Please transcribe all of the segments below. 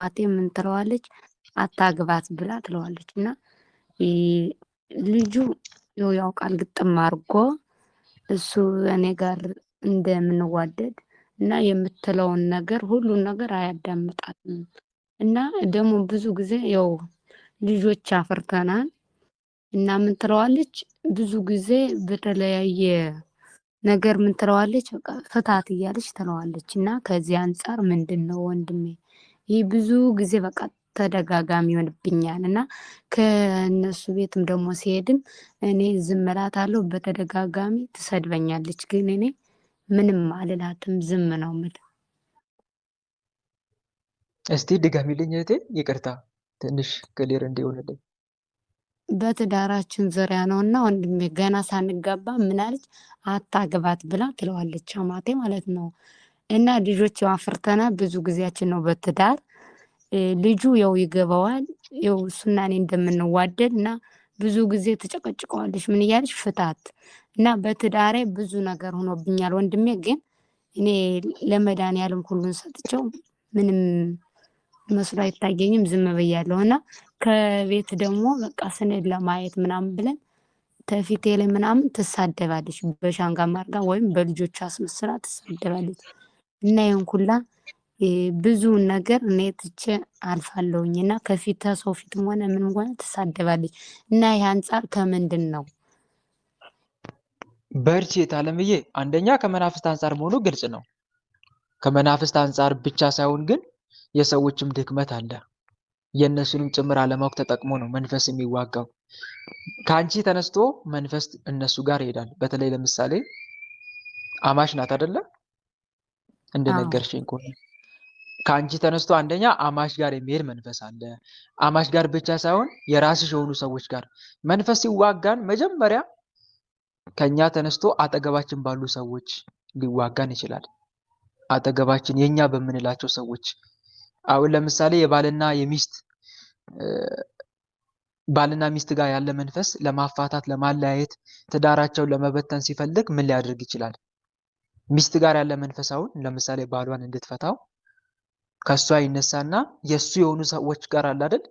አማቴ ምን ትለዋለች? አታግባት ብላ ትለዋለች። እና ልጁ ያውቃል ግጥም አድርጎ እሱ እኔ ጋር እንደምንዋደድ እና የምትለውን ነገር ሁሉን ነገር አያዳምጣትም። እና ደግሞ ብዙ ጊዜ ያው ልጆች አፍርተናል እና ምን ትለዋለች? ብዙ ጊዜ በተለያየ ነገር ምን ትለዋለች? በቃ ፍታት እያለች ትለዋለች። እና ከዚህ አንጻር ምንድነው ወንድሜ ይህ ብዙ ጊዜ በቃ ተደጋጋሚ ይሆንብኛል። እና ከእነሱ ቤትም ደግሞ ሲሄድም እኔ ዝም እላታለሁ፣ በተደጋጋሚ ትሰድበኛለች። ግን እኔ ምንም አልላትም፣ ዝም ነው የምል። እስቲ ድገሚልኝ እህቴ፣ ይቅርታ ትንሽ ክሊር እንዲሆንልኝ። በትዳራችን ዙሪያ ነው እና ወንድሜ ገና ሳንጋባ ምን አለች? አታግባት ብላ ትለዋለች፣ አማቴ ማለት ነው። እና ልጆች አፍርተና ብዙ ጊዜያችን ነው በትዳር ልጁ ያው ይገባዋል ያው እሱና እኔ እንደምንዋደድ እና ብዙ ጊዜ ትጨቀጭቀዋለች ምን እያለች ፍታት። እና በትዳሬ ብዙ ነገር ሆኖብኛል ወንድሜ። ግን እኔ ለመድኃኒዓለም ሁሉን ሰጥቼው ምንም መስሎ አይታየኝም፣ ዝም ብያለሁ። እና ከቤት ደግሞ በቃ ስንሄድ ለማየት ምናምን ብለን ከፊቴ ላይ ምናምን ትሳደባለች፣ በሻንጋ ማርጋ ወይም በልጆቿ አስመስላ ትሳደባለች። እና ይሄን ሁላ ብዙ ነገር እኔ ትቼ አልፋለሁኝ። እና ከፊት ሰው ፊትም ሆነ ምን ሆነ ትሳደባለች። እና ይሄ አንጻር ከምንድን ነው? በርቺ ታለምዬ፣ አንደኛ ከመናፍስት አንጻር መሆኑ ግልጽ ነው። ከመናፍስት አንጻር ብቻ ሳይሆን ግን የሰዎችም ድክመት አለ። የእነሱንም ጭምር አለማወቅ ተጠቅሞ ነው መንፈስ የሚዋጋው። ከአንቺ ተነስቶ መንፈስ እነሱ ጋር ይሄዳል። በተለይ ለምሳሌ አማሽ ናት አይደለ? እንደነገርሽኝ ከሆነ ከአንቺ ተነስቶ አንደኛ አማሽ ጋር የሚሄድ መንፈስ አለ። አማሽ ጋር ብቻ ሳይሆን የራስሽ የሆኑ ሰዎች ጋር መንፈስ ሲዋጋን መጀመሪያ ከኛ ተነስቶ አጠገባችን ባሉ ሰዎች ሊዋጋን ይችላል። አጠገባችን የኛ በምንላቸው ሰዎች አሁን ለምሳሌ የባልና የሚስት ባልና ሚስት ጋር ያለ መንፈስ ለማፋታት፣ ለማለያየት፣ ትዳራቸውን ለመበተን ሲፈልግ ምን ሊያደርግ ይችላል? ሚስት ጋር ያለ መንፈስ አሁን ለምሳሌ ባሏን እንድትፈታው ከሷ ይነሳና የሱ የሆኑ ሰዎች ጋር አለ አይደል?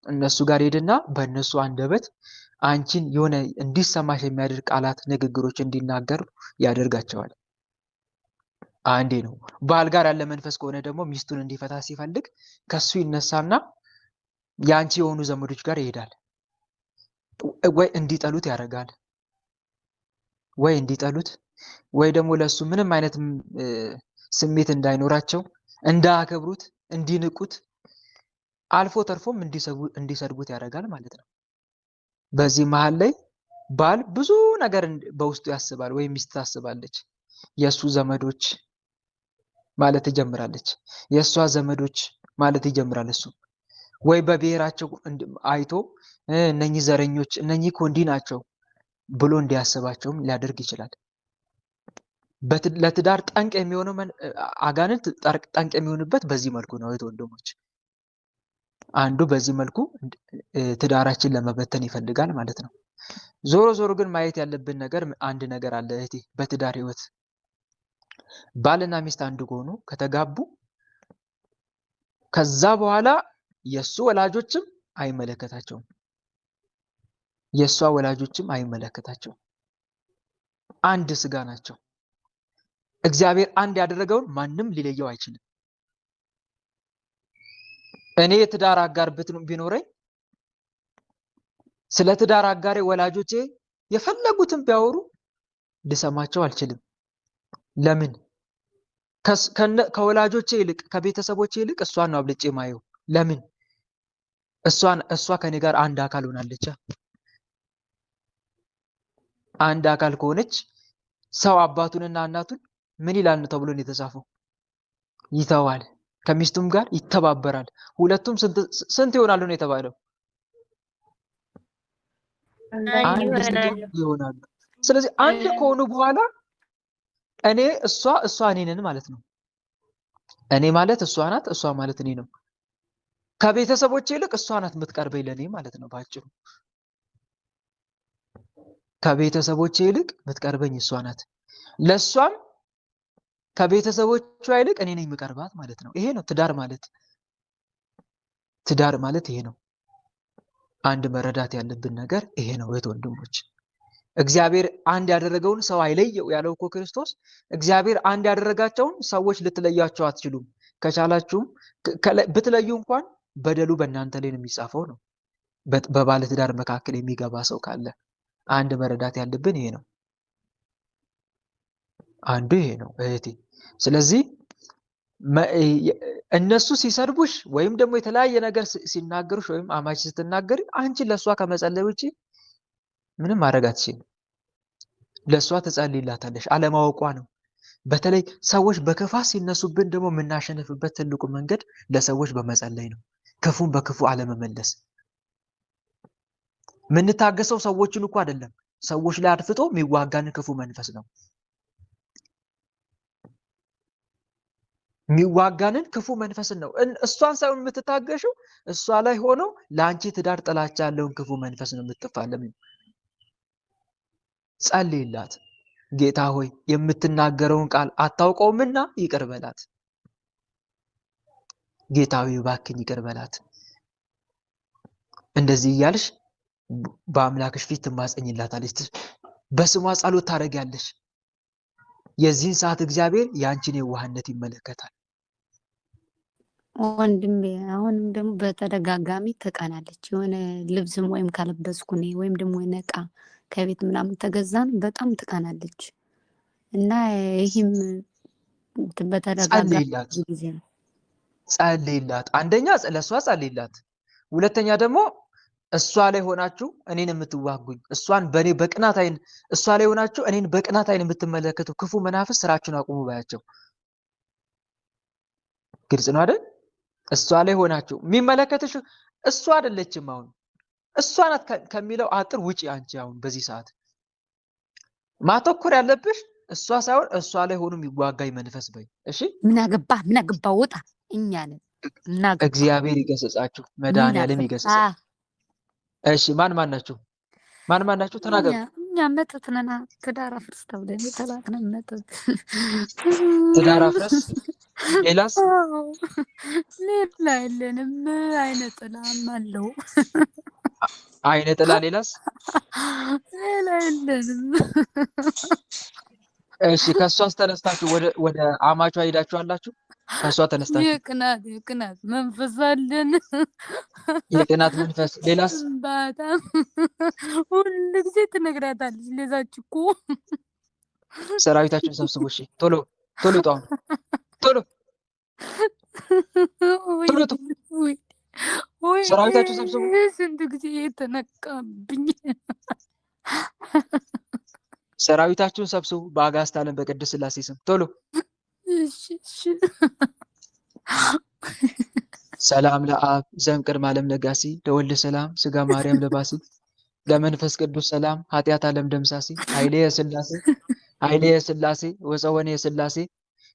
እነሱ ጋር ሄድና በእነሱ አንደበት አንቺን የሆነ እንዲሰማሽ የሚያደርግ ቃላት፣ ንግግሮች እንዲናገር ያደርጋቸዋል። አንዴ ነው። ባል ጋር ያለ መንፈስ ከሆነ ደግሞ ሚስቱን እንዲፈታ ሲፈልግ ከሱ ይነሳና ያንቺ የሆኑ ዘመዶች ጋር ይሄዳል። ወይ እንዲጠሉት ያደርጋል፣ ወይ እንዲጠሉት፣ ወይ ደግሞ ለሱ ምንም አይነት ስሜት እንዳይኖራቸው፣ እንዳያከብሩት፣ እንዲንቁት፣ አልፎ ተርፎም እንዲሰድቡት ያደርጋል ማለት ነው። በዚህ መሃል ላይ ባል ብዙ ነገር በውስጡ ያስባል፣ ወይ ሚስት ታስባለች። የሱ ዘመዶች ማለት ትጀምራለች፣ የሷ ዘመዶች ማለት ይጀምራል። እሱ ወይ በብሔራቸው አይቶ እነኚህ ዘረኞች፣ እነኚህ እኮ እንዲህ ናቸው ብሎ እንዲያስባቸውም ሊያደርግ ይችላል። ለትዳር ጠንቅ የሚሆነው አጋንንት ጠንቅ የሚሆንበት በዚህ መልኩ ነው። ወንድሞች፣ አንዱ በዚህ መልኩ ትዳራችን ለመበተን ይፈልጋል ማለት ነው። ዞሮ ዞሮ ግን ማየት ያለብን ነገር አንድ ነገር አለ እህቴ። በትዳር ህይወት ባልና ሚስት አንድ ከሆኑ ከተጋቡ ከዛ በኋላ የሱ ወላጆችም አይመለከታቸውም፣ የሷ ወላጆችም አይመለከታቸውም። አንድ ስጋ ናቸው። እግዚአብሔር አንድ ያደረገውን ማንም ሊለየው አይችልም። እኔ የትዳር አጋር ቢኖረኝ ስለ ትዳር አጋሬ ወላጆቼ የፈለጉትን ቢያወሩ ልሰማቸው አልችልም። ለምን? ከወላጆቼ ይልቅ ከቤተሰቦቼ ይልቅ እሷን ነው አብልጬ ማየው። ለምን? እሷ ከኔ ጋር አንድ አካል ሆናለች። አንድ አካል ከሆነች ሰው አባቱንና እናቱን ምን ይላል ነው ተብሎ የተጻፈው? ይተዋል፣ ከሚስቱም ጋር ይተባበራል፣ ሁለቱም ስንት ይሆናሉ ነው የተባለው? አንድ ስጋ ይሆናሉ። ስለዚህ አንድ ከሆኑ በኋላ እኔ እሷ እኔ ነን ማለት ነው። እኔ ማለት እሷ ናት፣ እሷ ማለት እኔ ነው። ከቤተሰቦቼ ይልቅ እሷ ናት የምትቀርበኝ ለኔ ማለት ነው ባጭሩ። ከቤተሰቦቼ ይልቅ የምትቀርበኝ እሷ ናት። ለሷም ከቤተሰቦቿ ይልቅ እኔ ነኝ የምቀርባት ማለት ነው። ይሄ ነው ትዳር ማለት። ትዳር ማለት ይሄ ነው። አንድ መረዳት ያለብን ነገር ይሄ ነው እህት ወንድሞች። እግዚአብሔር አንድ ያደረገውን ሰው አይለየው ያለው እኮ ክርስቶስ። እግዚአብሔር አንድ ያደረጋቸውን ሰዎች ልትለያቸው አትችሉም። ከቻላችሁም ብትለዩ እንኳን በደሉ በእናንተ ላይ ነው የሚጻፈው ነው። በባለ ትዳር መካከል የሚገባ ሰው ካለ አንድ መረዳት ያለብን ይሄ ነው። አንዱ ይሄ ነው እህቴ። ስለዚህ እነሱ ሲሰድቡሽ ወይም ደግሞ የተለያየ ነገር ሲናገሩሽ ወይም አማች ስትናገሪ አንቺ ለሷ ከመጸለይ ውጪ ምንም ማድረግ አትችልም። ለሷ ትጸልይላታለሽ። አለማወቋ ነው። በተለይ ሰዎች በክፋት ሲነሱብን ደግሞ የምናሸንፍበት ትልቁ መንገድ ለሰዎች በመጸለይ ነው። ክፉን በክፉ አለመመለስ። የምንታገሰው ሰዎችን እኮ አይደለም፣ ሰዎች ላይ አድፍጦ የሚዋጋን ክፉ መንፈስ ነው። የሚዋጋንን ክፉ መንፈስን ነው። እሷን ሳይሆን የምትታገሽው እሷ ላይ ሆኖ ለአንቺ ትዳር ጥላቻ ያለውን ክፉ መንፈስ ነው የምትፋለሚው። ጸልይላት። ጌታ ሆይ የምትናገረውን ቃል አታውቀውምና ይቅር በላት። ጌታ ሆይ እባክህን ይቅር በላት። እንደዚህ እያልሽ በአምላክሽ ፊት ትማጸኝላታለሽ። በስሟ ጸሎት ታደርጊያለሽ። የዚህን ሰዓት እግዚአብሔር ያንቺን የዋህነት ይመለከታል። ወንድሜ አሁንም ደግሞ በተደጋጋሚ ትቀናለች። የሆነ ልብስም ወይም ካለበስኩ እኔ ወይም ደግሞ የሆነ ዕቃ ከቤት ምናምን ተገዛን በጣም ትቀናለች እና ይህም በተደጋጋሚ ጊዜ ነው። ጸልይላት። አንደኛ ለእሷ ጸልይላት። ሁለተኛ ደግሞ እሷ ላይ ሆናችሁ እኔን የምትዋጉኝ እሷን በእኔ በቅናት አይን እሷ ላይ ሆናችሁ እኔን በቅናት አይን የምትመለከቱ ክፉ መናፍስ ስራችሁን አቁሙ ባያቸው። ግልጽ ነው አይደል? እሷ ላይ ሆናችሁ የሚመለከትሽ እሷ አይደለችም። አሁን እሷ ናት ከሚለው አጥር ውጪ። አንቺ አሁን በዚህ ሰዓት ማተኮር ያለብሽ እሷ ሳይሆን እሷ ላይ ሆኖ የሚዋጋኝ መንፈስ በይ። እሺ ምን አገባ ወጣ። እኛ ነን እግዚአብሔር ይገሰጻችሁ፣ መድኃኒዓለም ይገሰጻ። እሺ ማን ናችሁ? ማን ናችሁ? ተናገሩ። እኛ መተት ነና ትዳር አፍርስ ተብለን የተላክነ መተት። ትዳር አፍርስ። ሌላስ? ሌላ የለንም። አይነ ጥላም አለው። አይነ ጥላ። ሌላስ? ሌላ የለንም። እሺ ከሷስ ተነስታችሁ ወደ አማቿ ሄዳችኋላችሁ? ከሷ ተነስታችሁ የቅናት መንፈስ አለን። የቅናት መንፈስ። ሌላስ? በጣም ሁሉ ጊዜ ትነግራታለች። ለዛች እኮ ሰራዊታችሁን ሰብስቡ። እሺ ቶሎ ጣው ቶሎ ሰራዊታችሁን ሰብስቡ። ስንት ጊዜ የተነቃብኝ። ሰራዊታችሁን ሰብስቡ በአጋዕዝተ ዓለም በቅድስት ሥላሴ ስም ቶሎ። ሰላም ለአብ ዘእምቅድመ ዓለም ለጋሲ ለወልድ ሰላም ስጋ ማርያም ለባሲ ለመንፈስ ቅዱስ ሰላም ኃጢአት ዓለም ደምሳሲ ኃይሌ የሥላሴ ወፀወኔ የሥላሴ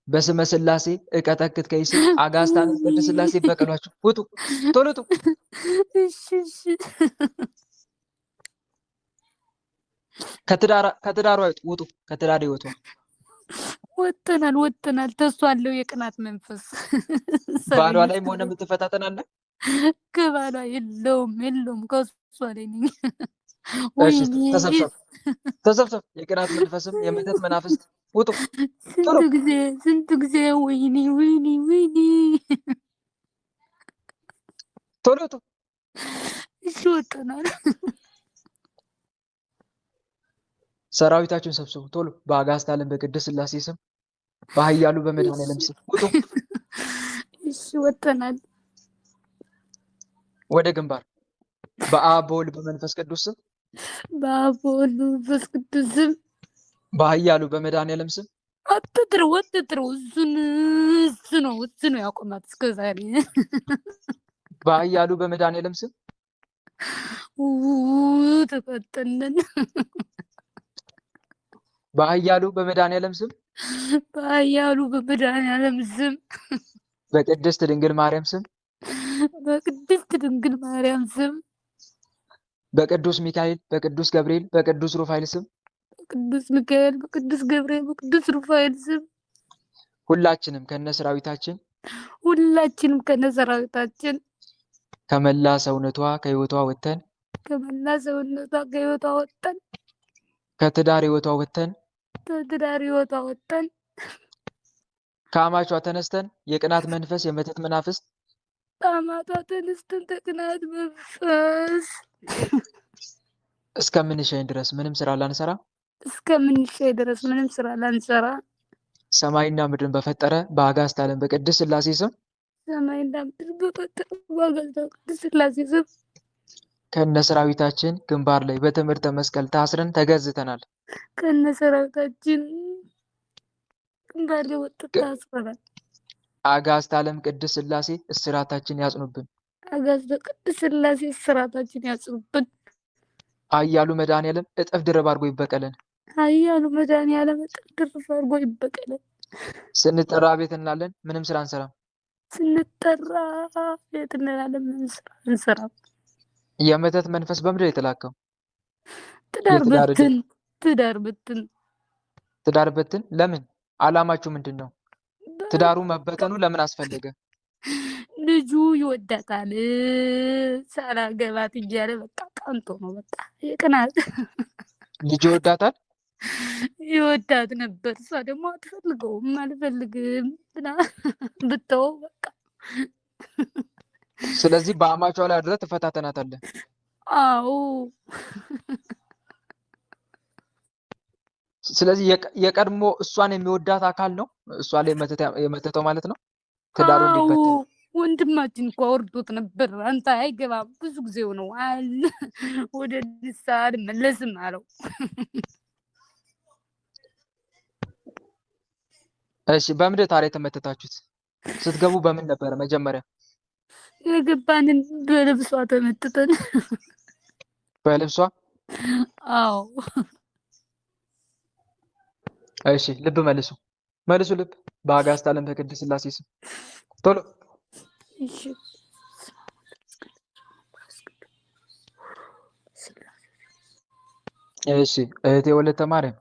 በስመ ሥላሴ እቀጠቅጥ ከይሲ አጋዕዝተ ዓለም ቅድስት ሥላሴ በቀሏችሁ። ውጡ ቶሎ ጡ። ከትዳሯ ውጡ። ከትዳር ህይወቷ ወጥተናል። ተሱ አለው የቅናት መንፈስ። ባሏ ላይ ሆነ የምትፈታተናለ። ከባሏ የለውም ከሷ ላይ ነኝ። ተሰብሰብ። የቅናት መንፈስም የመተት መናፍስት ውጡ። ስንት ጊዜ ወይኔ ቶሎ ጡ። እሺ ወጥተናል። ሰራዊታችሁን ሰብስቡ ቶሎ በአጋዕዝተ ዓለም በቅድስት ሥላሴ ስም በኃያሉ በመድኃኒዓለም ስም ውጡ። እሺ ወጥተናል። ወደ ግንባር። በአብ በወልድ በመንፈስ ቅዱስ ስም በአብ በወልድ በመንፈስ ቅዱስ ስም በኃያሉ በመድኃኒዓለም ስም አትጥሩ። እሱ ነው ያቆማት እስከዛሬ። በኃያሉ በመድኃኒዓለም ስም ተፈጠነን። በኃያሉ በመድኃኒዓለም ስም በቅድስት ድንግል ማርያም ስም በቅዱስ ሚካኤል በቅዱስ ገብርኤል በቅዱስ ሩፋኤል ስም ሁላችንም ከነሰራዊታችን ከመላ ሰውነቷ ከህይወቷ ወጥተን ከመላ ሰውነቷ ከህይወቷ ወጥተን ከትዳር ህይወቷ ወጥተን ከትዳር ህይወቷ ወጥተን ከአማቿ ተነስተን የቅናት መንፈስ የመተት መናፍስት ከአማቷ ተነስተን ተቅናት መንፈስ እስከምንሸኝ ድረስ ምንም ስራ ላንሰራ እስከምንሸኝ ድረስ ምንም ስራ ላንሰራ ሰማይና ምድርን በፈጠረ በአጋዕዝተ ዓለም በቅድስት ሥላሴ ስም ሰማይና ምድርን በፈጠረ በአጋዕዝተ ዓለም በቅድስት ሥላሴ ስም ከነ ሰራዊታችን ግንባር ላይ በትምህርተ መስቀል ታስረን ተገዝተናል። ከነ ሰራዊታችን ግንባር ላይ ወጥተን ታስረናል። አጋዕዝተ ዓለም ቅድስት ሥላሴ እስራታችን ያጽኑብን። አጋዕዝተ ቅድስት ሥላሴ እስራታችን ያጽኑብን። ኃያሉ መድኃኔዓለም እጥፍ ድርብ አድርጎ ይበቀለን። ኃያሉ መድኃኔዓለም እጥፍ ድርብ አድርጎ ይበቀለን። ስንጠራ ቤት እንላለን፣ ምንም ስራ አንሰራም። ስንጠራ ቤት እንላለን፣ ምንም ስራ አንሰራም። የመተት መንፈስ በምድር የተላከው ትዳር ብትን ትዳር ብትን ትዳር ብትን ለምን? አላማችሁ ምንድን ነው? ትዳሩ መበተኑ ለምን አስፈለገ? ልጁ ይወዳታል ሳላገባት እያለ በቃ ቀንቶ ነው። በቃ የቅናት ልጁ ይወዳታል፣ ይወዳት ነበር። እሷ ደግሞ አትፈልገውም፣ አልፈልግም ብላ ብተወው በቃ። ስለዚህ በአማቿ ላይ አድረህ ትፈታተናታለህ። አዎ። ስለዚህ የቀድሞ እሷን የሚወዳት አካል ነው እሷ ላይ የመተተው ማለት ነው። ትዳሩ እንዲበተን ወንድማችን እኮ አውርዶት ነበር። አንተ አይገባም፣ ብዙ ጊዜው ነው አለ። ወደ ንስሐ አልመለስም አለው። እሺ፣ በምንድን ታዲያ የተመተታችሁት? ስትገቡ በምን ነበረ መጀመሪያ? የገባንን በልብሷ ተመትተን። በልብሷ? አዎ። እሺ፣ ልብ መልሱ፣ መልሱ ልብ። በአጋዕዝተ ዓለም በቅድስት ሥላሴ ስም ቶሎ። እሺ፣ እሺ እህቴ ወለተ ማርያም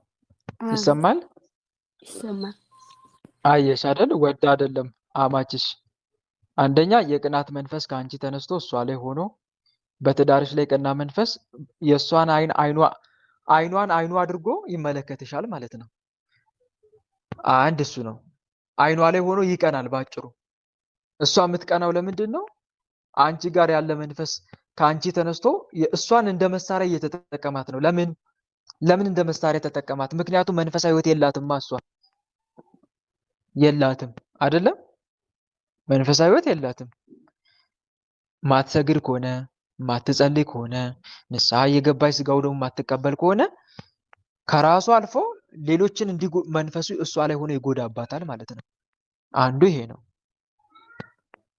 ይሰማል? ይሰማል። አየሽ አይደል? ወዳ አይደለም አማችሽ። አንደኛ የቅናት መንፈስ ከአንቺ ተነስቶ እሷ ላይ ሆኖ በትዳርሽ ላይ ቀና መንፈስ የእሷን አይኗን አይኑ አድርጎ ይመለከትሻል ማለት ነው። አንድ እሱ ነው። አይኗ ላይ ሆኖ ይቀናል። ባጭሩ እሷ የምትቀናው ለምንድን ነው? አንቺ ጋር ያለ መንፈስ ከአንቺ ተነስቶ እሷን እንደ መሳሪያ እየተጠቀማት ነው። ለምን እንደ መሳሪያ ተጠቀማት? ምክንያቱም መንፈሳዊ ሕይወት የላትማ። እሷ የላትም አይደለም? መንፈሳዊ ሕይወት የላትም። ማትሰግድ ከሆነ ማትጸልይ ከሆነ ንስሐ እየገባች ስጋው ደግሞ ማትቀበል ከሆነ ከራሱ አልፎ ሌሎችን መንፈሱ እሷ ላይ ሆኖ ይጎዳባታል ማለት ነው። አንዱ ይሄ ነው።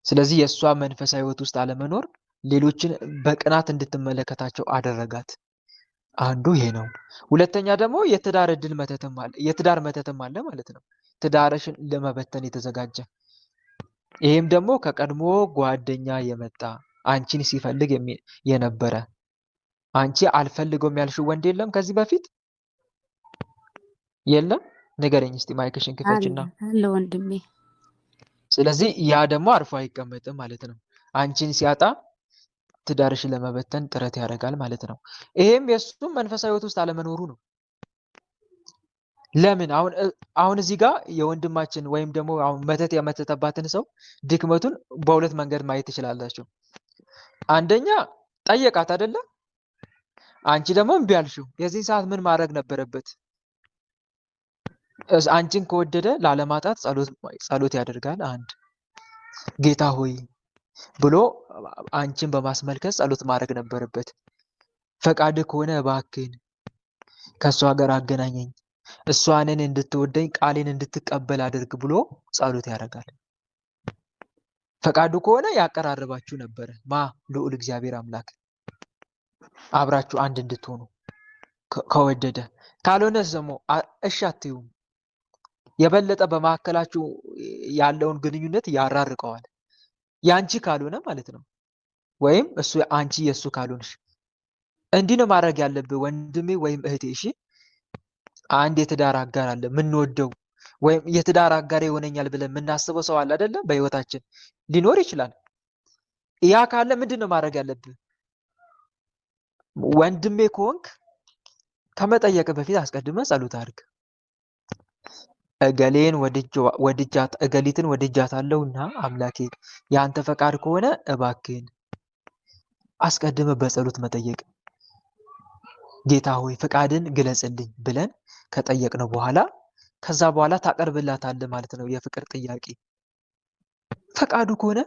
ስለዚህ የእሷ መንፈሳዊ ሕይወት ውስጥ አለመኖር ሌሎችን በቅናት እንድትመለከታቸው አደረጋት። አንዱ ይሄ ነው። ሁለተኛ ደግሞ የትዳር እድል መተትም አለ፣ የትዳር መተትም አለ ማለት ነው። ትዳርሽን ለመበተን የተዘጋጀ ይሄም ደግሞ ከቀድሞ ጓደኛ የመጣ አንቺን ሲፈልግ የነበረ አንቺ አልፈልገውም ያልሽው ወንድ የለም ከዚህ በፊት የለም? ንገረኝ እስቲ ማይክሽን ክፈችና። አለ ወንድሜ። ስለዚህ ያ ደግሞ አርፎ አይቀመጥም ማለት ነው። አንቺን ሲያጣ ትዳርሽን ለመበተን ጥረት ያደርጋል ማለት ነው። ይሄም የእሱም መንፈሳዊ ሕይወት ውስጥ አለመኖሩ ነው። ለምን አሁን እዚህ ጋር የወንድማችን ወይም ደግሞ አሁን መተት የመተተባትን ሰው ድክመቱን በሁለት መንገድ ማየት ትችላላችሁ። አንደኛ ጠየቃት አይደለ? አንቺ ደግሞ እምቢ አልሽው። የዚህ ሰዓት ምን ማድረግ ነበረበት? አንቺን ከወደደ ላለማጣት ጸሎት ያደርጋል። አንድ ጌታ ሆይ ብሎ አንቺን በማስመልከት ጸሎት ማድረግ ነበረበት። ፈቃድ ከሆነ እባክህን ከእሷ ጋር አገናኘኝ፣ እሷ እኔን እንድትወደኝ ቃሌን እንድትቀበል አድርግ ብሎ ጸሎት ያደርጋል። ፈቃዱ ከሆነ ያቀራርባችሁ ነበረ። ልዑል እግዚአብሔር አምላክ አብራችሁ አንድ እንድትሆኑ ከወደደ። ካልሆነ ደግሞ እሺ አትዩም። የበለጠ በመካከላችሁ ያለውን ግንኙነት ያራርቀዋል። ያንቺ ካልሆነ ማለት ነው። ወይም አንቺ የእሱ ካልሆንሽ እንዲህ ነው ማድረግ ያለብህ ወንድሜ ወይም እህቴ። እሺ አንድ የትዳር አጋር አለ የምንወደው ወይም የትዳር አጋር ይሆነኛል ብለን የምናስበው ሰው አለ አይደለ? በህይወታችን ሊኖር ይችላል። ያ ካለ ምንድን ነው ማድረግ ያለብህ? ወንድሜ ከሆንክ ከመጠየቅ በፊት አስቀድመህ ጸሎት አድርግ። እገሌን ወድጃት እገሊትን ወድጃታለሁና አምላኬ የአንተ ፈቃድ ከሆነ እባክህን አስቀድመህ በጸሎት መጠየቅ። ጌታ ሆይ ፈቃድን ግለጽልኝ ብለን ከጠየቅነው በኋላ ከዛ በኋላ ታቀርብላታለህ ማለት ነው የፍቅር ጥያቄ። ፈቃዱ ከሆነ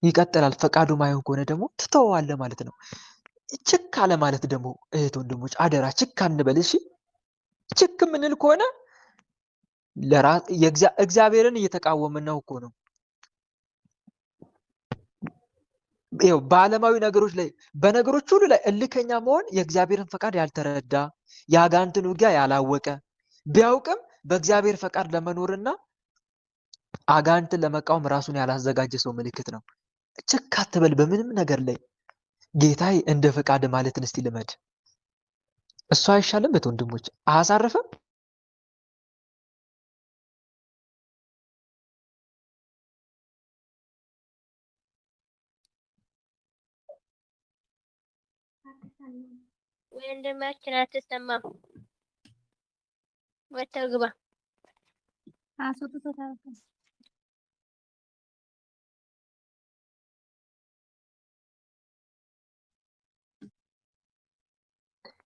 ይቀጥላል፣ ፈቃዱ ማይሆን ከሆነ ደግሞ ትተወዋለህ ማለት ነው። ችክ አለ ማለት ደግሞ እህት ወንድሞች አደራ ችክ አንበል እሺ። ችክ ምንል ከሆነ እግዚአብሔርን እየተቃወምን ነው እኮ ነው። ይኸው በዓለማዊ ነገሮች ላይ በነገሮች ሁሉ ላይ እልከኛ መሆን የእግዚአብሔርን ፈቃድ ያልተረዳ የአጋንንትን ውጊያ ያላወቀ ቢያውቅም በእግዚአብሔር ፈቃድ ለመኖርና አጋንንትን ለመቃወም ራሱን ያላዘጋጀ ሰው ምልክት ነው። ችክ አትበል በምንም ነገር ላይ። ጌታዬ እንደ ፈቃድ ማለትን እስቲ ልመድ። እሱ አይሻልም? ወንድሞች አያሳርፍም? ወንድማችን አትሰማም። ወተው ግባ።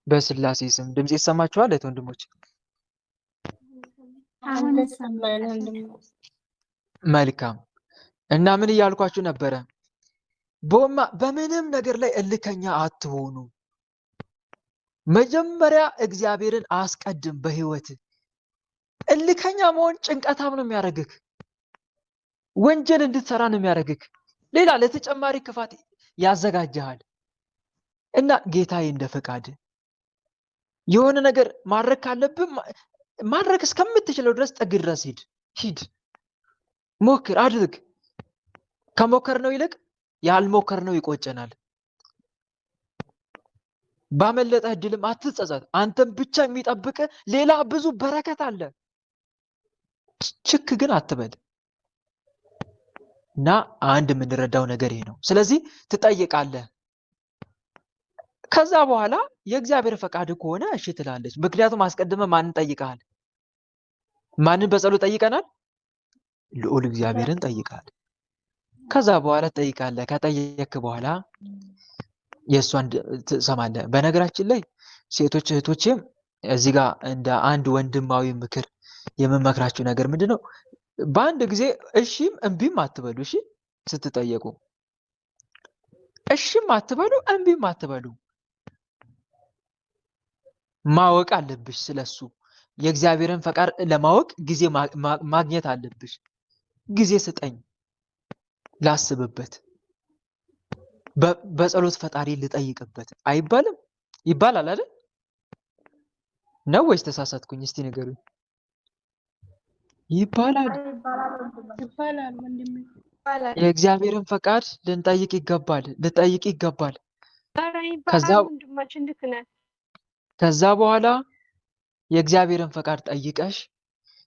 በስላሴ ስም ድምጽ ይሰማችኋል ወንድሞች? አሁን ሰማን ወንድም። መልካም። እና ምን እያልኳችሁ ነበረ? በምንም ነገር ላይ እልከኛ አትሆኑ። መጀመሪያ እግዚአብሔርን አስቀድም በህይወት። እልከኛ መሆን ጭንቀታም ነው የሚያደርግህ፣ ወንጀል እንድትሰራ ነው የሚያደርግህ፣ ሌላ ለተጨማሪ ክፋት ያዘጋጅሃል። እና ጌታዬ እንደ ፈቃድ የሆነ ነገር ማድረግ ካለብህ ማድረግ እስከምትችለው ድረስ ጥግ ድረስ ሂድ፣ ሞክር፣ አድርግ። ከሞከር ነው ይልቅ ያልሞከር ነው ይቆጨናል። ባመለጠ እድልም አትጸጸት። አንተም ብቻ የሚጠብቅ ሌላ ብዙ በረከት አለ። ችክ ግን አትበል። እና አንድ የምንረዳው ነገር ይሄ ነው። ስለዚህ ትጠይቃለህ። ከዛ በኋላ የእግዚአብሔር ፈቃድ ከሆነ እሺ ትላለች። ምክንያቱም አስቀድመህ ማንን ጠይቀሃል? ማንን በጸሎት ጠይቀናል? ልዑል እግዚአብሔርን ጠይቃል። ከዛ በኋላ ትጠይቃለህ። ከጠየቅክ በኋላ የእሷን ትሰማለህ። በነገራችን ላይ ሴቶች እህቶቼም እዚህ ጋር እንደ አንድ ወንድማዊ ምክር የምመክራችሁ ነገር ምንድነው? በአንድ ጊዜ እሺም እምቢም አትበሉ። እሺ ስትጠየቁ እሺም አትበሉ፣ እምቢም አትበሉ። ማወቅ አለብሽ ስለሱ። የእግዚአብሔርን ፈቃድ ለማወቅ ጊዜ ማግኘት አለብሽ። ጊዜ ስጠኝ ላስብበት፣ በጸሎት ፈጣሪ ልጠይቅበት አይባልም? ይባላል አይደል? ነው ወይስ ተሳሳትኩኝ? እስቲ ንገሩኝ። ይባላል። የእግዚአብሔርን ፈቃድ ልንጠይቅ ይገባል፣ ልጠይቅ ይገባል። ከዛ በኋላ የእግዚአብሔርን ፈቃድ ጠይቀሽ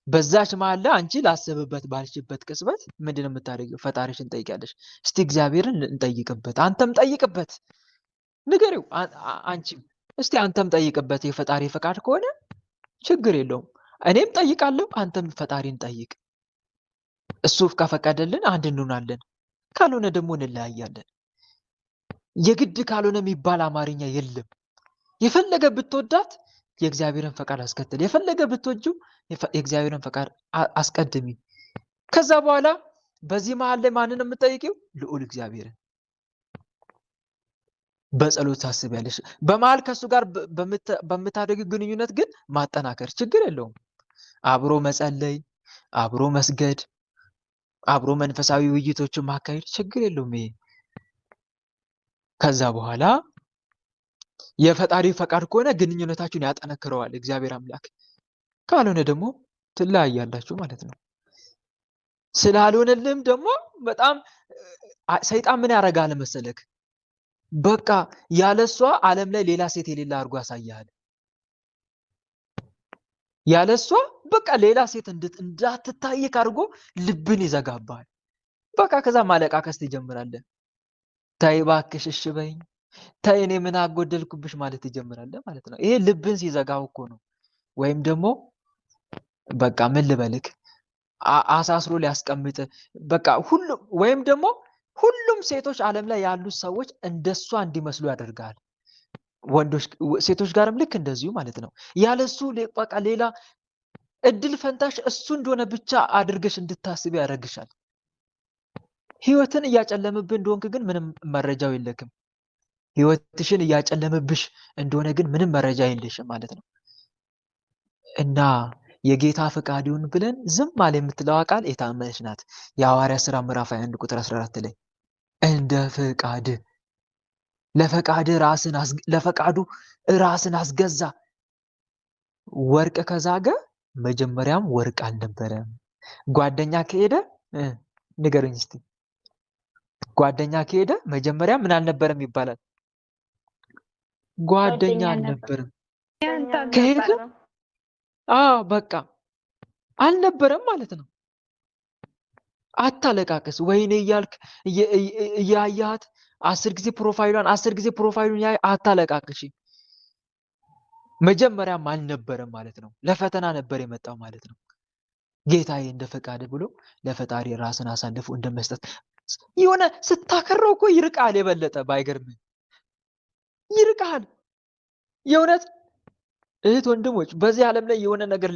በዛች መሀል ላይ አንቺ ላስብበት ባልሽበት ቅጽበት ምንድነው የምታደርጊው? ፈጣሪሽን ጠይቂያለሽ። እስቲ እግዚአብሔርን እንጠይቅበት፣ አንተም ጠይቅበት፣ ንገሪው። አንቺም እስቲ አንተም ጠይቅበት። የፈጣሪ ፈቃድ ከሆነ ችግር የለውም። እኔም ጠይቃለሁ፣ አንተም ፈጣሪን ጠይቅ። እሱ ከፈቀደልን አንድ እንሆናለን፣ ካልሆነ ደግሞ እንለያያለን። የግድ ካልሆነ የሚባል አማርኛ የለም። የፈለገ ብትወዳት የእግዚአብሔርን ፈቃድ አስከትል፣ የፈለገ ብትወጂው የእግዚአብሔርን ፈቃድ አስቀድሚ። ከዛ በኋላ በዚህ መሀል ላይ ማንን የምትጠይቂው? ልዑል እግዚአብሔርን በጸሎት ታስቢያለሽ። በመሀል ከሱ ጋር በምታደርጊ ግንኙነት ግን ማጠናከር ችግር የለውም። አብሮ መጸለይ፣ አብሮ መስገድ፣ አብሮ መንፈሳዊ ውይይቶችን ማካሄድ ችግር የለውም ይሄ። ከዛ በኋላ የፈጣሪ ፈቃድ ከሆነ ግንኙነታችሁን ያጠነክረዋል እግዚአብሔር አምላክ። ካልሆነ ደግሞ ትለያያላችሁ ማለት ነው። ስላልሆነልህም ደግሞ በጣም ሰይጣን ምን ያደርጋል መሰለክ? በቃ ያለሷ ዓለም ላይ ሌላ ሴት የሌላ አድርጎ ያሳያል። ያለሷ በቃ ሌላ ሴት እንዳትታይክ አድርጎ ልብን ይዘጋባል። በቃ ከዛ ማለቃቀስ ትጀምራለህ። ተይ እባክሽ እሺ በይኝ፣ ተይ እኔ ምን አጎደልኩብሽ ማለት ትጀምራለህ ማለት ነው። ይሄ ልብን ሲዘጋው እኮ ነው። ወይም ደግሞ በቃ ምን ልበልክ አሳስሮ ሊያስቀምጥ በቃ ሁሉም ወይም ደግሞ ሁሉም ሴቶች ዓለም ላይ ያሉት ሰዎች እንደሷ እንዲመስሉ ያደርጋል። ወንዶች ሴቶች ጋርም ልክ እንደዚሁ ማለት ነው። ያለሱ በቃ ሌላ እድል ፈንታሽ እሱ እንደሆነ ብቻ አድርገሽ እንድታስብ ያደርግሻል። ህይወትን እያጨለምብህ እንደሆንክ ግን ምንም መረጃው የለክም። ህይወትሽን እያጨለምብሽ እንደሆነ ግን ምንም መረጃ የለሽም ማለት ነው። እና የጌታ ፈቃድ ይሁን ብለን ዝም አለ የምትለዋ ቃል የታመነች ናት። የሐዋርያት ሥራ ምዕራፍ 21 ቁጥር 14 ላይ እንደ ፈቃድ ለፈቃዱ ራስን አስገዛ። ወርቅ ከዛገ መጀመሪያም ወርቅ አልነበረም። ጓደኛ ከሄደ ንገሩኝ እስቲ፣ ጓደኛ ከሄደ መጀመሪያ ምን አልነበረም ይባላል? ጓደኛ አልነበረም። ከሄደ በቃ አልነበረም ማለት ነው። አታለቃቅስ። ወይኔ እያልክ እያያት 10 ጊዜ ፕሮፋይሉን ያይ አታለቃቅሽ። መጀመሪያም አልነበረም ማለት ነው። ለፈተና ነበር የመጣው ማለት ነው። ጌታዬ እንደ ፈቃድ ብሎ ለፈጣሪ ራስን አሳልፎ እንደመስጠት የሆነ ስታከረው እኮ ይርቃል። የበለጠ ባይገርም ይርቃል። የእውነት እህት ወንድሞች፣ በዚህ ዓለም ላይ የሆነ ነገር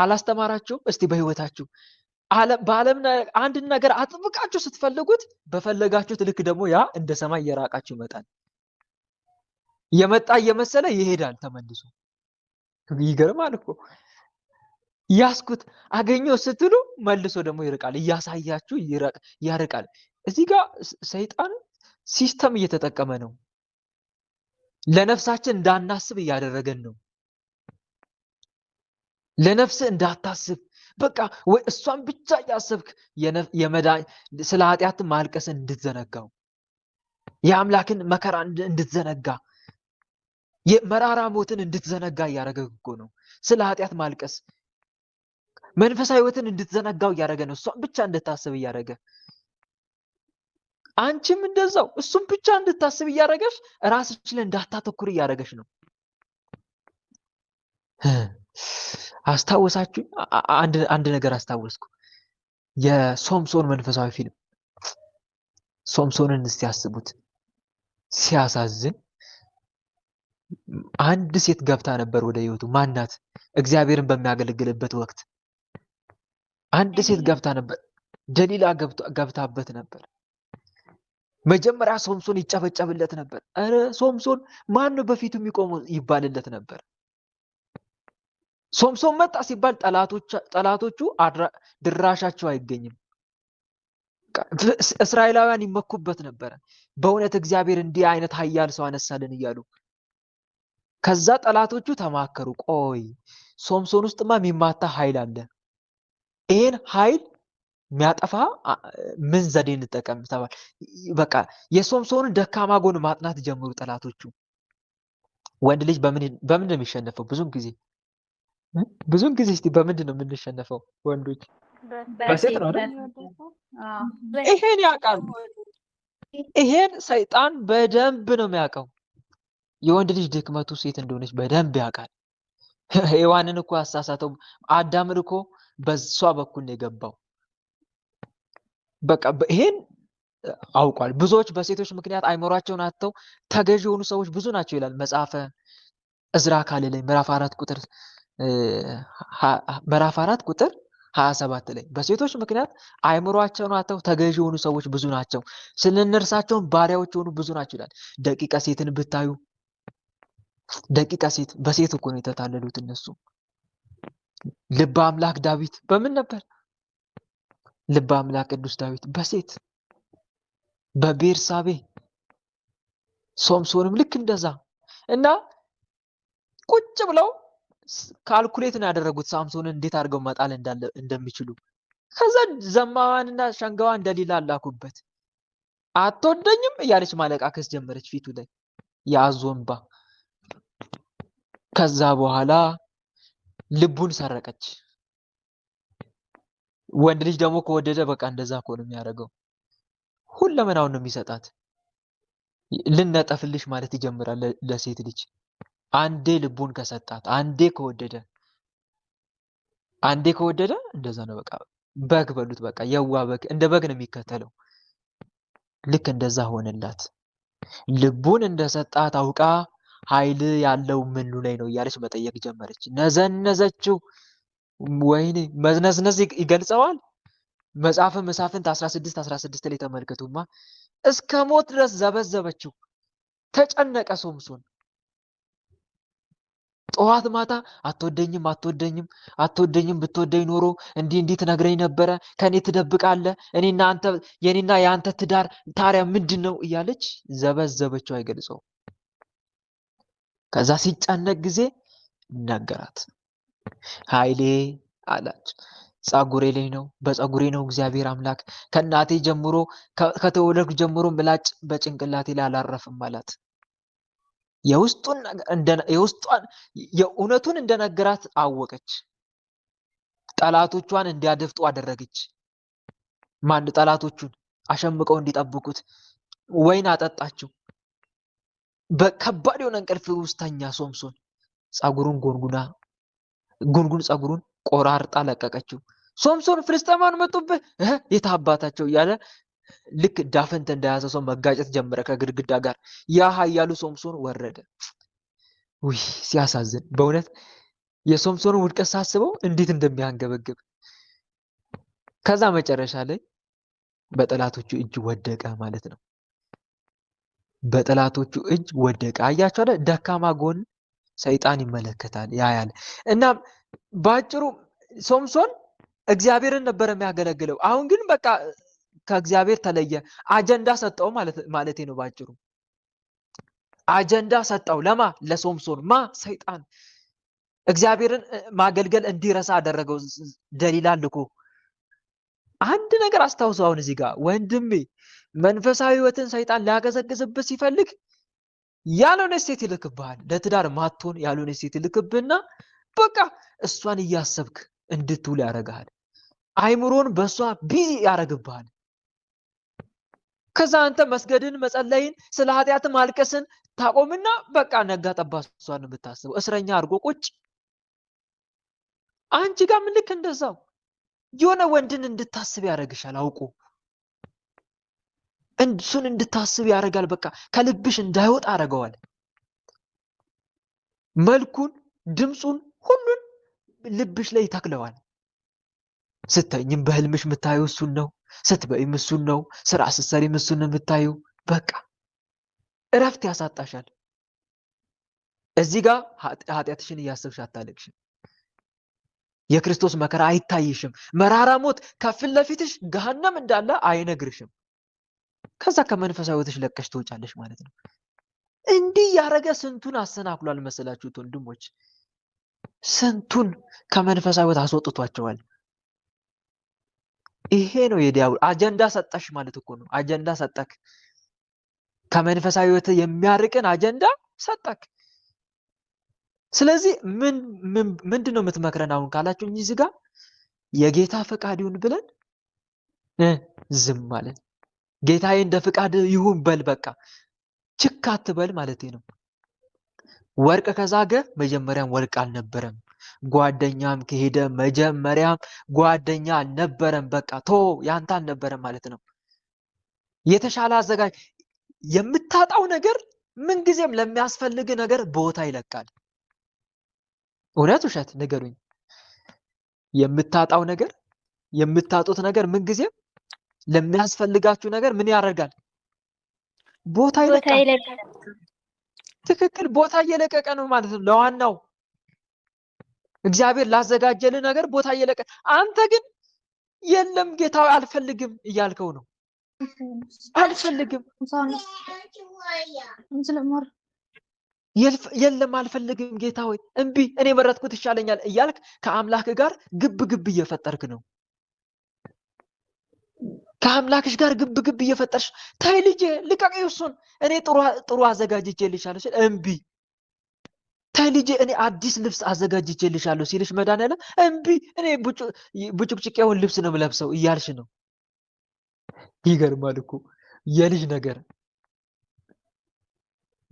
አላስተማራችሁም? እስቲ በህይወታችሁ በዓለም አንድን ነገር አጥብቃችሁ ስትፈልጉት በፈለጋችሁት ልክ ደግሞ ያ እንደ ሰማይ እየራቃችሁ ይመጣል። የመጣ እየመሰለ ይሄዳል ተመልሶ። ይገርማል እኮ ያስኩት አገኘው ስትሉ መልሶ ደግሞ ይርቃል። እያሳያችሁ ያርቃል። እዚህ ጋር ሰይጣን ሲስተም እየተጠቀመ ነው። ለነፍሳችን እንዳናስብ እያደረገን ነው። ለነፍስ እንዳታስብ በቃ ወይ እሷን ብቻ እያሰብክ ስለ ኃጢአት ማልቀስን እንድትዘነጋው፣ የአምላክን መከራ እንድትዘነጋ፣ የመራራ ሞትን እንድትዘነጋ እያደረገ እኮ ነው። ስለ ኃጢአት ማልቀስ መንፈሳዊ ህይወትን እንድትዘነጋው እያደረገ ነው። እሷን ብቻ እንድታስብ እያደረገ፣ አንቺም እንደዛው እሱን ብቻ እንድታስብ እያደረገሽ ራስሽ ላይ እንዳታተኩር እያደረገሽ ነው። አስታወሳችሁ? አንድ ነገር አስታወስኩ። የሶምሶን መንፈሳዊ ፊልም ሶምሶንን እስቲ ያስቡት። ሲያሳዝን አንድ ሴት ገብታ ነበር ወደ ህይወቱ። ማናት? እግዚአብሔርን በሚያገለግልበት ወቅት አንድ ሴት ገብታ ነበር። ደሊላ ገብታበት ነበር። መጀመሪያ ሶምሶን ይጨበጨብለት ነበር። አረ ሶምሶን ማን ነው በፊቱ የሚቆመው ይባልለት ነበር። ሶምሶን መጣ ሲባል ጠላቶቹ ድራሻቸው አይገኝም። እስራኤላውያን ይመኩበት ነበር። በእውነት እግዚአብሔር እንዲህ አይነት ኃያል ሰው አነሳልን እያሉ። ከዛ ጠላቶቹ ተማከሩ። ቆይ ሶምሶን ውስጥማ የሚማታ ኃይል አለ። ይሄን ኃይል የሚያጠፋ ምን ዘዴ እንጠቀም ተባለ። በቃ የሶምሶንን ደካማ ጎን ማጥናት ጀመሩ ጠላቶቹ። ወንድ ልጅ በምን ነው የሚሸነፈው? ብዙን ጊዜ እስቲ በምንድን ነው የምንሸነፈው? ወንዶች በሴት ነው አይደል? ይሄን ያውቃል። ይሄን ሰይጣን በደንብ ነው የሚያውቀው። የወንድ ልጅ ድክመቱ ሴት እንደሆነች በደንብ ያውቃል። ሔዋንን እኮ አሳሳተው። አዳምን እኮ በሷ በኩል ነው የገባው። በቃ ይሄን አውቋል። ብዙዎች በሴቶች ምክንያት አይምሯቸውን አጥተው ተገዥ የሆኑ ሰዎች ብዙ ናቸው ይላል መጽሐፈ ዕዝራ ካለ ላይ ምዕራፍ 4 ቁጥር 27 ላይ በሴቶች ምክንያት አይምሯቸውን አጥተው ተገዥ የሆኑ ሰዎች ብዙ ናቸው፣ ስለነርሳቸው ባሪያዎች የሆኑ ብዙ ናቸው ይላል። ደቂቀ ሴትን ብታዩ ደቂቀ ሴት በሴት እኮ ነው የተታለሉት እነሱ። ልበ አምላክ ዳዊት በምን ነበር? ልበ አምላክ ቅዱስ ዳዊት በሴት በቤርሳቤ። ሶምሶንም ልክ እንደዛ እና ቁጭ ብለው ካልኩሌት ነው ያደረጉት ሳምሶንን እንዴት አድርገው መጣል እንደሚችሉ። ከዛ ዘማዋንና ሸንጋዋን ደሊላ አላኩበት። አትወደኝም እያለች ማለቃቀስ ጀመረች ፊቱ ላይ የአዞ እንባ። ከዛ በኋላ ልቡን ሰረቀች። ወንድ ልጅ ደግሞ ከወደደ በቃ እንደዛ እኮ ነው የሚያደርገው። ሁለመናውን ነው የሚሰጣት። ልነጠፍልሽ ማለት ይጀምራል። ለሴት ልጅ አንዴ ልቡን ከሰጣት፣ አንዴ ከወደደ እንደዛ ነው በቃ። በግ በሉት በቃ፣ የዋ በግ እንደ በግ ነው የሚከተለው። ልክ እንደዛ ሆነላት። ልቡን እንደሰጣት አውቃ ኃይል ያለው ምኑ ላይ ነው እያለች መጠየቅ ጀመረች። ነዘነዘችው። ወይኔ መዝነዝነዝ ይገልጸዋል። መጽሐፈ መሳፍንት 16 ላይ ተመልከቱማ። እስከ ሞት ድረስ ዘበዘበችው። ተጨነቀ ሶምሶን። ጠዋት ማታ አትወደኝም፣ አትወደኝም፣ አትወደኝም፣ ብትወደኝ ኖሮ እንዲህ እንዲህ ትነግረኝ ነበረ፣ ከኔ ትደብቃለህ፣ እኔና አንተ የኔና የአንተ ትዳር ታሪያ ምንድን ነው እያለች ዘበዘበችው። አይገልጸው። ከዛ ሲጨነቅ ጊዜ ነገራት። ኃይሌ አላች ጸጉሬ ላይ ነው፣ በጸጉሬ ነው እግዚአብሔር አምላክ። ከእናቴ ጀምሮ ከተወለድኩ ጀምሮ ምላጭ በጭንቅላቴ ላይ አላረፍም አላት። የእውነቱን እንደነገራት አወቀች። ጠላቶቿን እንዲያደፍጡ አደረገች። ጠላቶቹን አሸምቀው እንዲጠብቁት ወይን አጠጣችው። በከባድ የሆነ እንቅልፍ ውስጥ ተኛ ሶምሶን። ጸጉሩን ጉንጉን ጸጉሩን ቆራርጣ ለቀቀችው። ሶምሶን ፍልስጤማውያን መጡብህ የት አባታቸው እያለ ልክ ዳፍንት እንደያዘ ሰው መጋጨት ጀመረ ከግድግዳ ጋር። ያ ኃያሉ ሶምሶን ወረደ። ውይ ሲያሳዝን በእውነት የሶምሶንን ውድቀት ሳስበው እንዴት እንደሚያንገበግብ። ከዛ መጨረሻ ላይ በጠላቶቹ እጅ ወደቀ ማለት ነው። በጠላቶቹ እጅ ወደቀ። አያችሁ አይደል? ደካማ ጎን ሰይጣን ይመለከታል፣ ያያል። እና ባጭሩ ሶምሶን እግዚአብሔርን ነበር የሚያገለግለው። አሁን ግን በቃ ከእግዚአብሔር ተለየ። አጀንዳ ሰጠው ማለት ነው ባጭሩ። አጀንዳ ሰጠው ለማ ለሶምሶን ሰይጣን እግዚአብሔርን ማገልገል እንዲረሳ አደረገው። ደሊላ ልኮ አንድ ነገር አስታውሰው። አሁን እዚህ ጋር ወንድሜ መንፈሳዊ ህይወትን ሰይጣን ሊያገዘግዝብህ ሲፈልግ ያልሆነ ሴት ይልክብሃል። ለትዳር ማትሆን ያልሆነ ሴት ይልክብህና በቃ እሷን እያሰብክ እንድትውል ያደርግሃል። አይምሮን በእሷ ቢዚ ያደርግብሃል። ከዛ አንተ መስገድን፣ መጸለይን፣ ስለ ኃጢአት ማልቀስን ታቆምና በቃ ነጋ ጠባ እሷን የምታስበው እስረኛ አድርጎ ቁጭ። አንቺ ጋር ምን ልክ እንደዛው የሆነ ወንድን እንድታስብ ያደርግሻል። አውቆ እሱን እንድታስብ ያደርጋል። በቃ ከልብሽ እንዳይወጣ አደርገዋል። መልኩን፣ ድምፁን፣ ሁሉን ልብሽ ላይ ይተክለዋል። ስተኝም በህልምሽ የምታየው እሱን ነው። ስትበይም እሱን ነው። ስራ ስትሰሪም እሱን ነው የምታየው። በቃ እረፍት ያሳጣሻል። እዚህ ጋር ኃጢአትሽን እያሰብሽ አታለቅሽም። የክርስቶስ መከራ አይታይሽም። መራራ ሞት ከፊት ለፊትሽ ገሃነም እንዳለ አይነግርሽም። ከዛ ከመንፈሳዊ ህይወትሽ ለቀሽ ትወጫለሽ ማለት ነው። እንዲህ ያረገ ስንቱን አሰናክሏል መሰላችሁት ወንድሞች? ስንቱን ከመንፈሳዊ ህይወት አስወጥቷቸዋል። ይሄ ነው የዲያብሎስ አጀንዳ። ሰጠሽ ማለት እኮ ነው። አጀንዳ ሰጠክ። ከመንፈሳዊ ህይወት የሚያርቅን አጀንዳ ሰጠክ። ስለዚህ ምንድነው የምትመክረን አሁን ካላችሁ እዚህ ጋር የጌታ ፈቃድ ይሁን ብለን ዝም ማለት። ጌታዬ እንደ ፈቃድ ይሁን በል በቃ ችክ አትበል ማለት ነው። ወርቅ ከዛገ መጀመሪያም ወርቅ አልነበረም። ጓደኛም ከሄደ መጀመሪያም ጓደኛ አልነበረም። በቃ ያንተ አልነበረም ማለት ነው። የተሻለ አዘጋጅ። የምታጣው ነገር ምንጊዜም ለሚያስፈልግ ነገር ቦታ ይለቃል። እውነት ውሸት ንገሩኝ። የምታጣው ነገር የምታጡት ነገር ምንጊዜም ለሚያስፈልጋችሁ ነገር ምን ያደርጋል? ቦታ ይለቃል። ትክክል። ቦታ እየለቀቀ ነው ማለት ነው። ለዋናው እግዚአብሔር ላዘጋጀልህ ነገር ቦታ እየለቀቀ፣ አንተ ግን የለም ጌታው አልፈልግም እያልከው ነው። አልፈልግም የለም አልፈልግም ጌታ ሆይ እምቢ፣ እኔ መረጥኩት ይሻለኛል እያልክ ከአምላክ ጋር ግብ ግብ እየፈጠርክ ነው። ከአምላክሽ ጋር ግብ ግብ እየፈጠርሽ ታይ ልጄ ልቀቀኝ እሱን እኔ ጥሩ አዘጋጅቼልሻለሁ ሲል እምቢ። ታይ ልጄ እኔ አዲስ ልብስ አዘጋጅቼልሻለሁ ሲልሽ መድኃኒዓለም እምቢ፣ እኔ ቡጭቅጭቄውን ልብስ ነው የምለብሰው እያልሽ ነው። ይገርማል እኮ የልጅ ነገር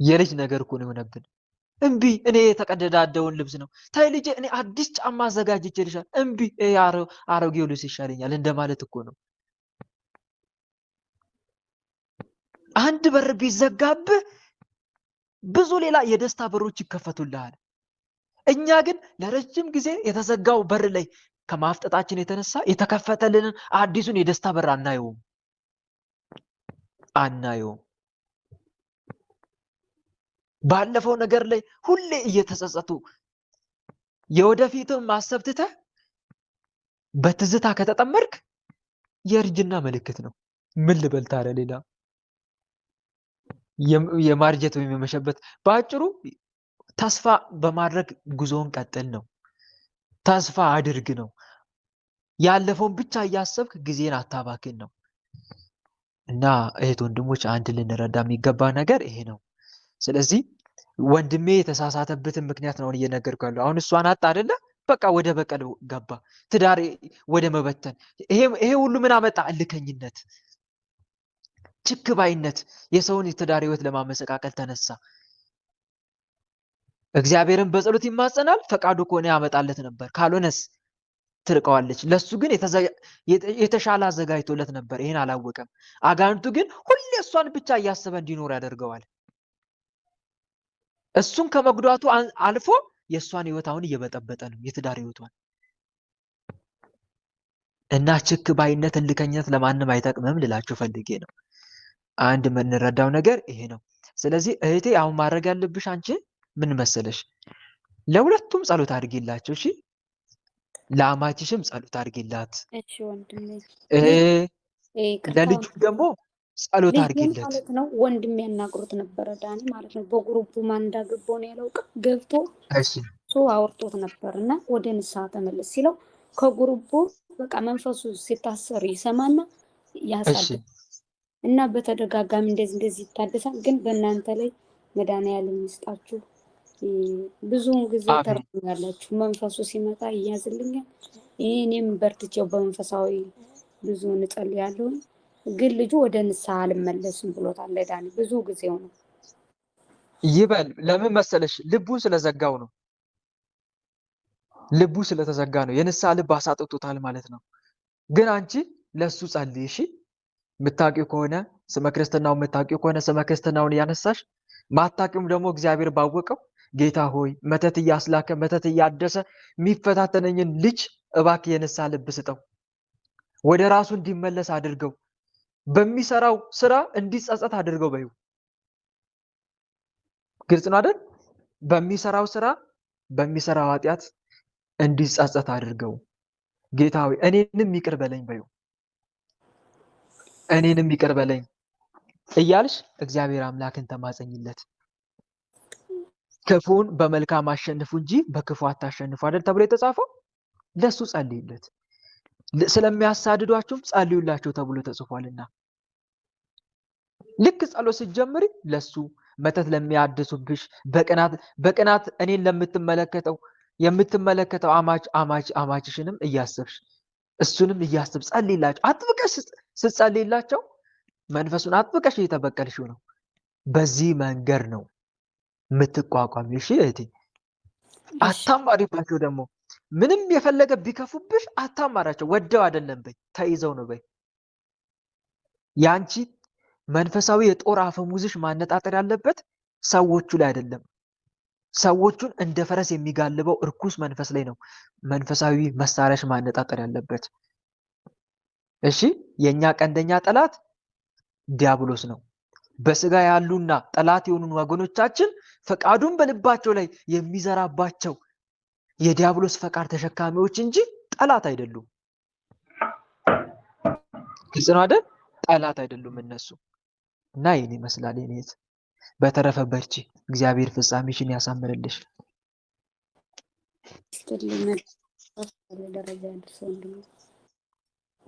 የልጅ ነገር እኮ ነው የሆነብን። እምቢ እኔ የተቀደዳደውን ልብስ ነው ታይ ልጄ፣ እኔ አዲስ ጫማ አዘጋጅቼልሻል። እምቢ አሮጌው ልብስ ይሻለኛል እንደማለት እኮ ነው። አንድ በር ቢዘጋብህ ብዙ ሌላ የደስታ በሮች ይከፈቱልሃል። እኛ ግን ለረጅም ጊዜ የተዘጋው በር ላይ ከማፍጠጣችን የተነሳ የተከፈተልንን አዲሱን የደስታ በር አናየውም። ባለፈው ነገር ላይ ሁሌ እየተጸጸቱ የወደፊቱን ማሰብ ትተህ በትዝታ ከተጠመድክ የእርጅና ምልክት ነው። ምን ልበል ታዲያ ሌላ? የማርጀት ወይም የመሸበት። በአጭሩ ተስፋ በማድረግ ጉዞውን ቀጥል ነው። ተስፋ አድርግ ነው። ያለፈውን ብቻ እያሰብክ ጊዜን አታባክን ነው። እና እህት ወንድሞች፣ አንድ ልንረዳ የሚገባ ነገር ይሄ ነው። ስለዚህ ወንድሜ የተሳሳተበትን ምክንያት ነው እየነገርኩ ያለው። አሁን እሷን አጣ አይደለ? በቃ ወደ በቀል ገባ፣ ትዳር ወደ መበተን። ይሄ ሁሉ ምን አመጣ? እልከኝነት፣ ችክባይነት፣ የሰውን የትዳር ህይወት ለማመሰቃቀል ተነሳ። እግዚአብሔርን በጸሎት ይማጸናል፣ ፈቃዱ ከሆነ ያመጣለት ነበር፣ ካልሆነስ ትርቀዋለች። ለሱ ግን የተሻለ አዘጋጅቶለት ነበር። ይሄን አላወቀም። አጋንንቱ ግን ሁሌ እሷን ብቻ እያሰበ እንዲኖር ያደርገዋል። እሱን ከመጉዳቱ አልፎ የእሷን ህይወት አሁን እየበጠበጠ ነው፣ የትዳር ህይወቷን። እና ችክ ባይነት፣ እልከኝነት ለማንም አይጠቅምም ልላችሁ ፈልጌ ነው። አንድ የምንረዳው ነገር ይሄ ነው። ስለዚህ እህቴ አሁን ማድረግ ያለብሽ አንቺ ምን መሰለሽ? ለሁለቱም ጸሎት አድርጊላቸው። እሺ፣ ለአማችሽም ጸሎት አድርጊላት፣ እሺ ወንድሜ። ለልጁ ደግሞ ጸሎት አድርጊለት ማለት ነው። ወንድሜ ያናግሩት ነበረ ዳኒ ማለት ነው። በግሩፑ ማን እንዳገባው ነው ያላውቅም። ገብቶ አውርቶት ነበር እና ወደ ንስሐ ተመለስ ሲለው ከግሩፑ በቃ መንፈሱ ሲታሰር ይሰማና ያሳድግ እና በተደጋጋሚ እንደዚህ ይታደሳል። ግን በእናንተ ላይ መድኃኒዓለም ይስጣችሁ። ብዙውን ጊዜ ተርያላችሁ። መንፈሱ ሲመጣ ይያዝልኛል። እኔም በርትቼው በመንፈሳዊ ብዙ እንጸልያለሁ። ግን ልጁ ወደ ንስሐ አልመለስም ብሎታል ዳኒ። ብዙ ጊዜው ነው ይበል። ለምን መሰለሽ? ልቡ ስለዘጋው ነው። ልቡ ስለተዘጋ ነው። የንስሐ ልብ አሳጥቶታል ማለት ነው። ግን አንቺ ለሱ ጸልይ እሺ። የምታውቂው ከሆነ ስመ ክርስትናውን የምታውቂው ከሆነ ስመ ክርስትናውን እያነሳሽ፣ ማታውቂውም ደግሞ እግዚአብሔር ባወቀው ጌታ ሆይ መተት እያስላከ መተት እያደሰ የሚፈታተነኝን ልጅ እባክህ የንስሐ ልብ ስጠው፣ ወደ ራሱ እንዲመለስ አድርገው፣ በሚሰራው ስራ እንዲጸጸት አድርገው በይው። ግልጽ ነው አይደል? በሚሰራው ስራ በሚሰራው ኃጢአት እንዲጸጸት አድርገው። ጌታ ሆይ እኔንም ይቅር በለኝ በይው። እኔንም ይቅር በለኝ እያልሽ እግዚአብሔር አምላክን ተማጸኝለት። ክፉን በመልካም አሸንፉ እንጂ በክፉ አታሸንፉ አይደል ተብሎ የተጻፈው? ለሱ ጸልዩለት። ስለሚያሳድዷችሁም ጸልዩላቸው ተብሎ ተጽፏልና ልክ ጸሎት ስትጀምሪ ለሱ መተት ለሚያድሱብሽ በቅናት እኔን የምትመለከተው አማችሽንም እያሰብሽ እሱንም እያሰብ ጸልይላቸው። አጥብቀሽ ስትጸልይላቸው መንፈሱን አጥብቀሽ እየተበቀልሽው ነው። በዚህ መንገድ ነው የምትቋቋሚው። እሺ እህቴ፣ አታማሪባቸው። ደግሞ ምንም የፈለገ ቢከፉብሽ አታማራቸው። ወደው አይደለም በይ፣ ተይዘው ነው በይ። ያንቺ መንፈሳዊ የጦር አፈሙዝሽ ማነጣጠር ያለበት ሰዎቹ ላይ አይደለም። ሰዎቹን እንደ ፈረስ የሚጋልበው እርኩስ መንፈስ ላይ ነው መንፈሳዊ መሳሪያሽ ማነጣጠር ያለበት። እሺ፣ የኛ ቀንደኛ ጠላት ዲያብሎስ ነው። በስጋ ያሉና ጠላት የሆኑን ወገኖቻችን ፈቃዱን በልባቸው ላይ የሚዘራባቸው የዲያብሎስ ፈቃድ ተሸካሚዎች እንጂ ጠላት አይደሉም። ግልጽ ነው አይደል? ጠላት አይደሉም እነሱ። እና ይህን ይመስላል የኔት። በተረፈ በርቺ፣ እግዚአብሔር ፍጻሜሽን ያሳምርልሽ።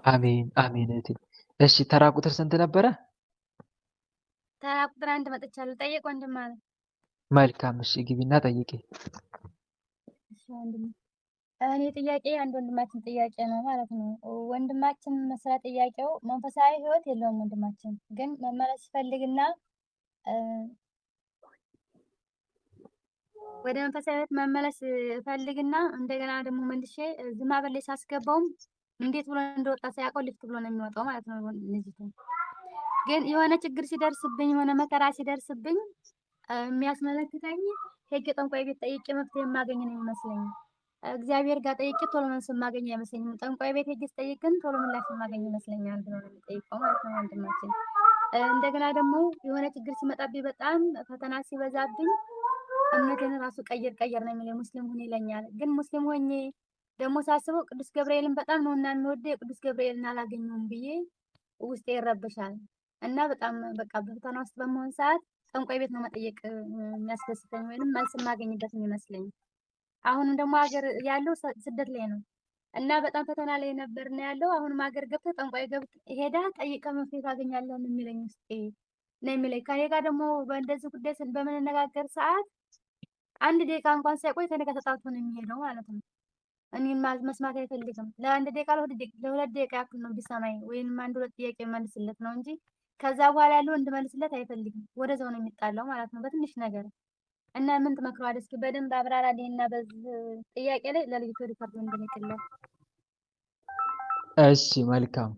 አሜን አሜን እህቴ። እሺ ተራ ቁጥር ስንት ነበረ? ተራ ቁጥር 1 መጥቻለሁ። ጠይቅ ወንድም አለ። መልካም እሺ፣ ግቢና ጠይቂ። እሺ ወንድም፣ እኔ ጥያቄ አንድ ወንድማችን ጥያቄ ነው ማለት ነው። ወንድማችን ስለ ጥያቄው መንፈሳዊ ህይወት የለውም። ወንድማችን ግን መመለስ ይፈልግና ወደ መንፈሳዊ ህይወት መመለስ እፈልግና እንደገና ደግሞ መልሼ ዝም ብዬ ሳስገባውም እንዴት ብሎ እንደወጣ ሳያውቀው ልፍት ብሎ ነው የሚወጣው ማለት ነው። ልጅቱ ግን የሆነ ችግር ሲደርስብኝ የሆነ መከራ ሲደርስብኝ የሚያስመለክተኝ ሄጄ ጠንቋይ ቤት ጠይቄ መፍትሄ የማገኝ ነው የሚመስለኝ። እግዚአብሔር ጋር ጠይቄ ቶሎ መልስ የማገኝ አይመስለኝም። ጠንቋይ ቤት ሄጄ ስጠይቅ ግን ቶሎ ምላሽ የማገኝ ይመስለኛል ብሎ ነው የሚጠይቀው ማለት ነው ወንድማችን። እንደገና ደግሞ የሆነ ችግር ሲመጣብኝ በጣም ፈተና ሲበዛብኝ እምነቴን ራሱ ቀየር ነው የሚለኝ። ሙስሊም ሁን ይለኛል። ግን ሙስሊም ሆኜ ደግሞ ሳስበው ቅዱስ ገብርኤልን በጣም ነው እና የሚወደው የቅዱስ ገብርኤልን አላገኘውም ብዬ ውስጤ ይረብሻል። እና በጣም በቃ በፈተና ውስጥ በመሆን ሰዓት ጠንቋይ ቤት ነው መጠየቅ የሚያስደስተኝ ወይንም መልስ የማገኝበት የሚመስለኝ። አሁንም ደግሞ ሀገር ያለው ስደት ላይ ነው እና በጣም ፈተና ላይ ነበር እና ያለው አሁንም ሀገር ገብተህ ጠንቋይ ገብተህ ሄዳ ጠይቀህ መፍትሄ ታገኛለህ የሚለኝ ውስጤ ነው የሚለኝ። ከኔ ጋር ደግሞ በእንደዚህ ጉዳይ በምንነጋገር ሰዓት አንድ ደቂቃ እንኳን ሳይቆይ ከኔ ጋር ተጣልቶ ነው የሚሄደው ማለት ነው። እኔን መስማት አይፈልግም። ለአንድ ደቂቃ ለሁለት ደቂቃ ያክል ነው ቢሰማኝ ወይንም አንድ ሁለት ጥያቄ መልስለት ነው እንጂ ከዛ በኋላ ያለው እንድመልስለት አይፈልግም። ወደዛው ነው የሚጣላው ማለት ነው በትንሽ ነገር። እና ምን ትመክረዋለህ? እስኪ በደንብ አብራራልኝ እና በዚህ ጥያቄ ላይ ለልጅቱ ሪፖርት እንደሚቀርብ። እሺ መልካም።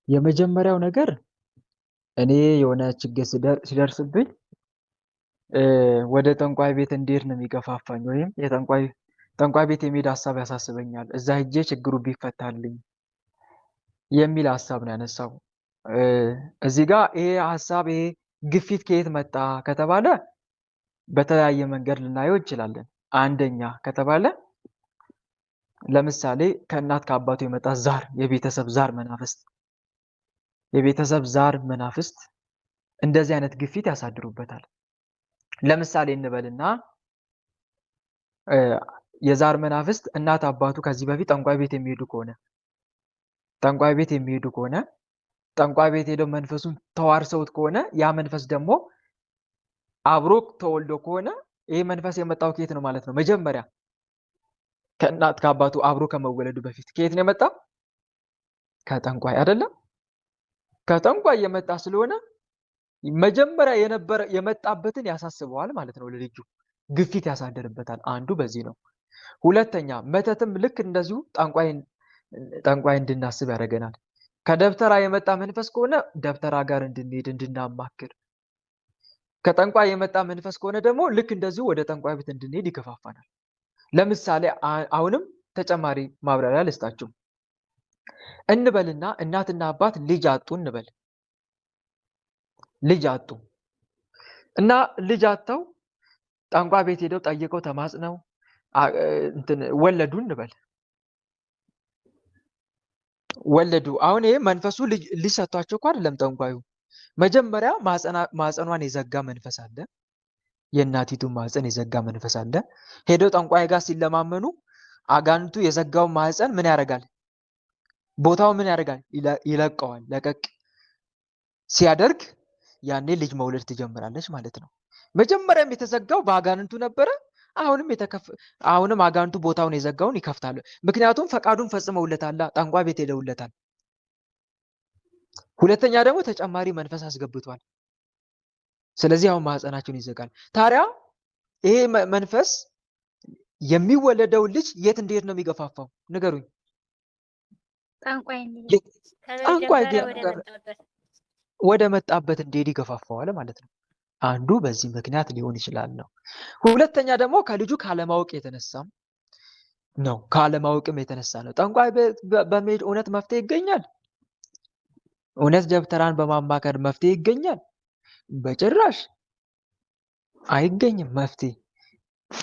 የመጀመሪያው ነገር እኔ የሆነ ችግር ሲደርስብኝ ወደ ጠንቋይ ቤት እንድሄድ ነው የሚገፋፋኝ፣ ወይም ጠንቋይ ቤት የሚሄድ ሀሳብ ያሳስበኛል። እዛ ሄጄ ችግሩ ቢፈታልኝ የሚል ሀሳብ ነው ያነሳው። እዚህ ጋር ይሄ ሀሳብ ይሄ ግፊት ከየት መጣ ከተባለ በተለያየ መንገድ ልናየው እንችላለን። አንደኛ ከተባለ ለምሳሌ ከእናት ከአባቱ የመጣ ዛር፣ የቤተሰብ ዛር መናፍስት እንደዚህ አይነት ግፊት ያሳድሩበታል። ለምሳሌ እንበልና የዛር መናፍስት እናት አባቱ ከዚህ በፊት ጠንቋይ ቤት የሚሄዱ ከሆነ ጠንቋይ ቤት ሄደው መንፈሱን ተዋርሰውት ከሆነ ያ መንፈስ ደግሞ አብሮ ተወልዶ ከሆነ ይሄ መንፈስ የመጣው ከየት ነው ማለት ነው? መጀመሪያ ከእናት ከአባቱ አብሮ ከመወለዱ በፊት ከየት ነው የመጣው? ከጠንቋይ አይደለም? ከጠንቋይ የመጣ ስለሆነ መጀመሪያ የመጣበትን ያሳስበዋል ማለት ነው። ለልጁ ግፊት ያሳደርበታል። አንዱ በዚህ ነው። ሁለተኛ መተትም ልክ እንደዚሁ ጠንቋይ እንድናስብ ያደርገናል። ከደብተራ የመጣ መንፈስ ከሆነ ደብተራ ጋር እንድንሄድ እንድናማክር፣ ከጠንቋይ የመጣ መንፈስ ከሆነ ደግሞ ልክ እንደዚሁ ወደ ጠንቋይ ቤት እንድንሄድ ይገፋፋናል። ለምሳሌ አሁንም ተጨማሪ ማብራሪያ ልስጣችሁ። እንበልና እናትና አባት ልጅ አጡ እንበል። ልጅ አጡ እና ልጅ አጥተው ጠንቋይ ቤት ሄደው ጠይቀው ተማጽነው ወለዱ እንበል። ወለዱ። አሁን ይሄ መንፈሱ ልጅ ሰጥቷቸው እኮ አይደለም ጠንቋዩ። መጀመሪያ ማጸኗን የዘጋ መንፈስ አለ። የእናቲቱን ማጸን የዘጋ መንፈስ አለ። ሄደው ጠንቋይ ጋር ሲለማመኑ አጋንቱ የዘጋው ማጸን ምን ያደርጋል? ቦታው ምን ያደርጋል? ይለቀዋል። ለቀቅ ሲያደርግ ያኔ ልጅ መውለድ ትጀምራለች ማለት ነው። መጀመሪያም የተዘጋው በአጋንንቱ ነበረ። አሁንም አጋንንቱ ቦታውን የዘጋውን ይከፍታል። ምክንያቱም ፈቃዱን ፈጽመውለታል፣ ጠንቋይ ቤት ሄደውለታል። ሁለተኛ ደግሞ ተጨማሪ መንፈስ አስገብቷል። ስለዚህ አሁን ማህፀናቸውን ይዘጋል። ታዲያ ይሄ መንፈስ የሚወለደው ልጅ የት እንዴት ነው የሚገፋፋው? ንገሩኝ። ጠንቋይ ወደ መጣበት እንዴት ይገፋፋዋል ማለት ነው። አንዱ በዚህ ምክንያት ሊሆን ይችላል ነው። ሁለተኛ ደግሞ ከልጁ ካለማወቅ የተነሳም ነው። ካለማወቅም የተነሳ ነው። ጠንቋይ በመሄድ እውነት መፍትሄ ይገኛል? እውነት ደብተራን በማማከር መፍትሄ ይገኛል? በጭራሽ አይገኝም መፍትሄ።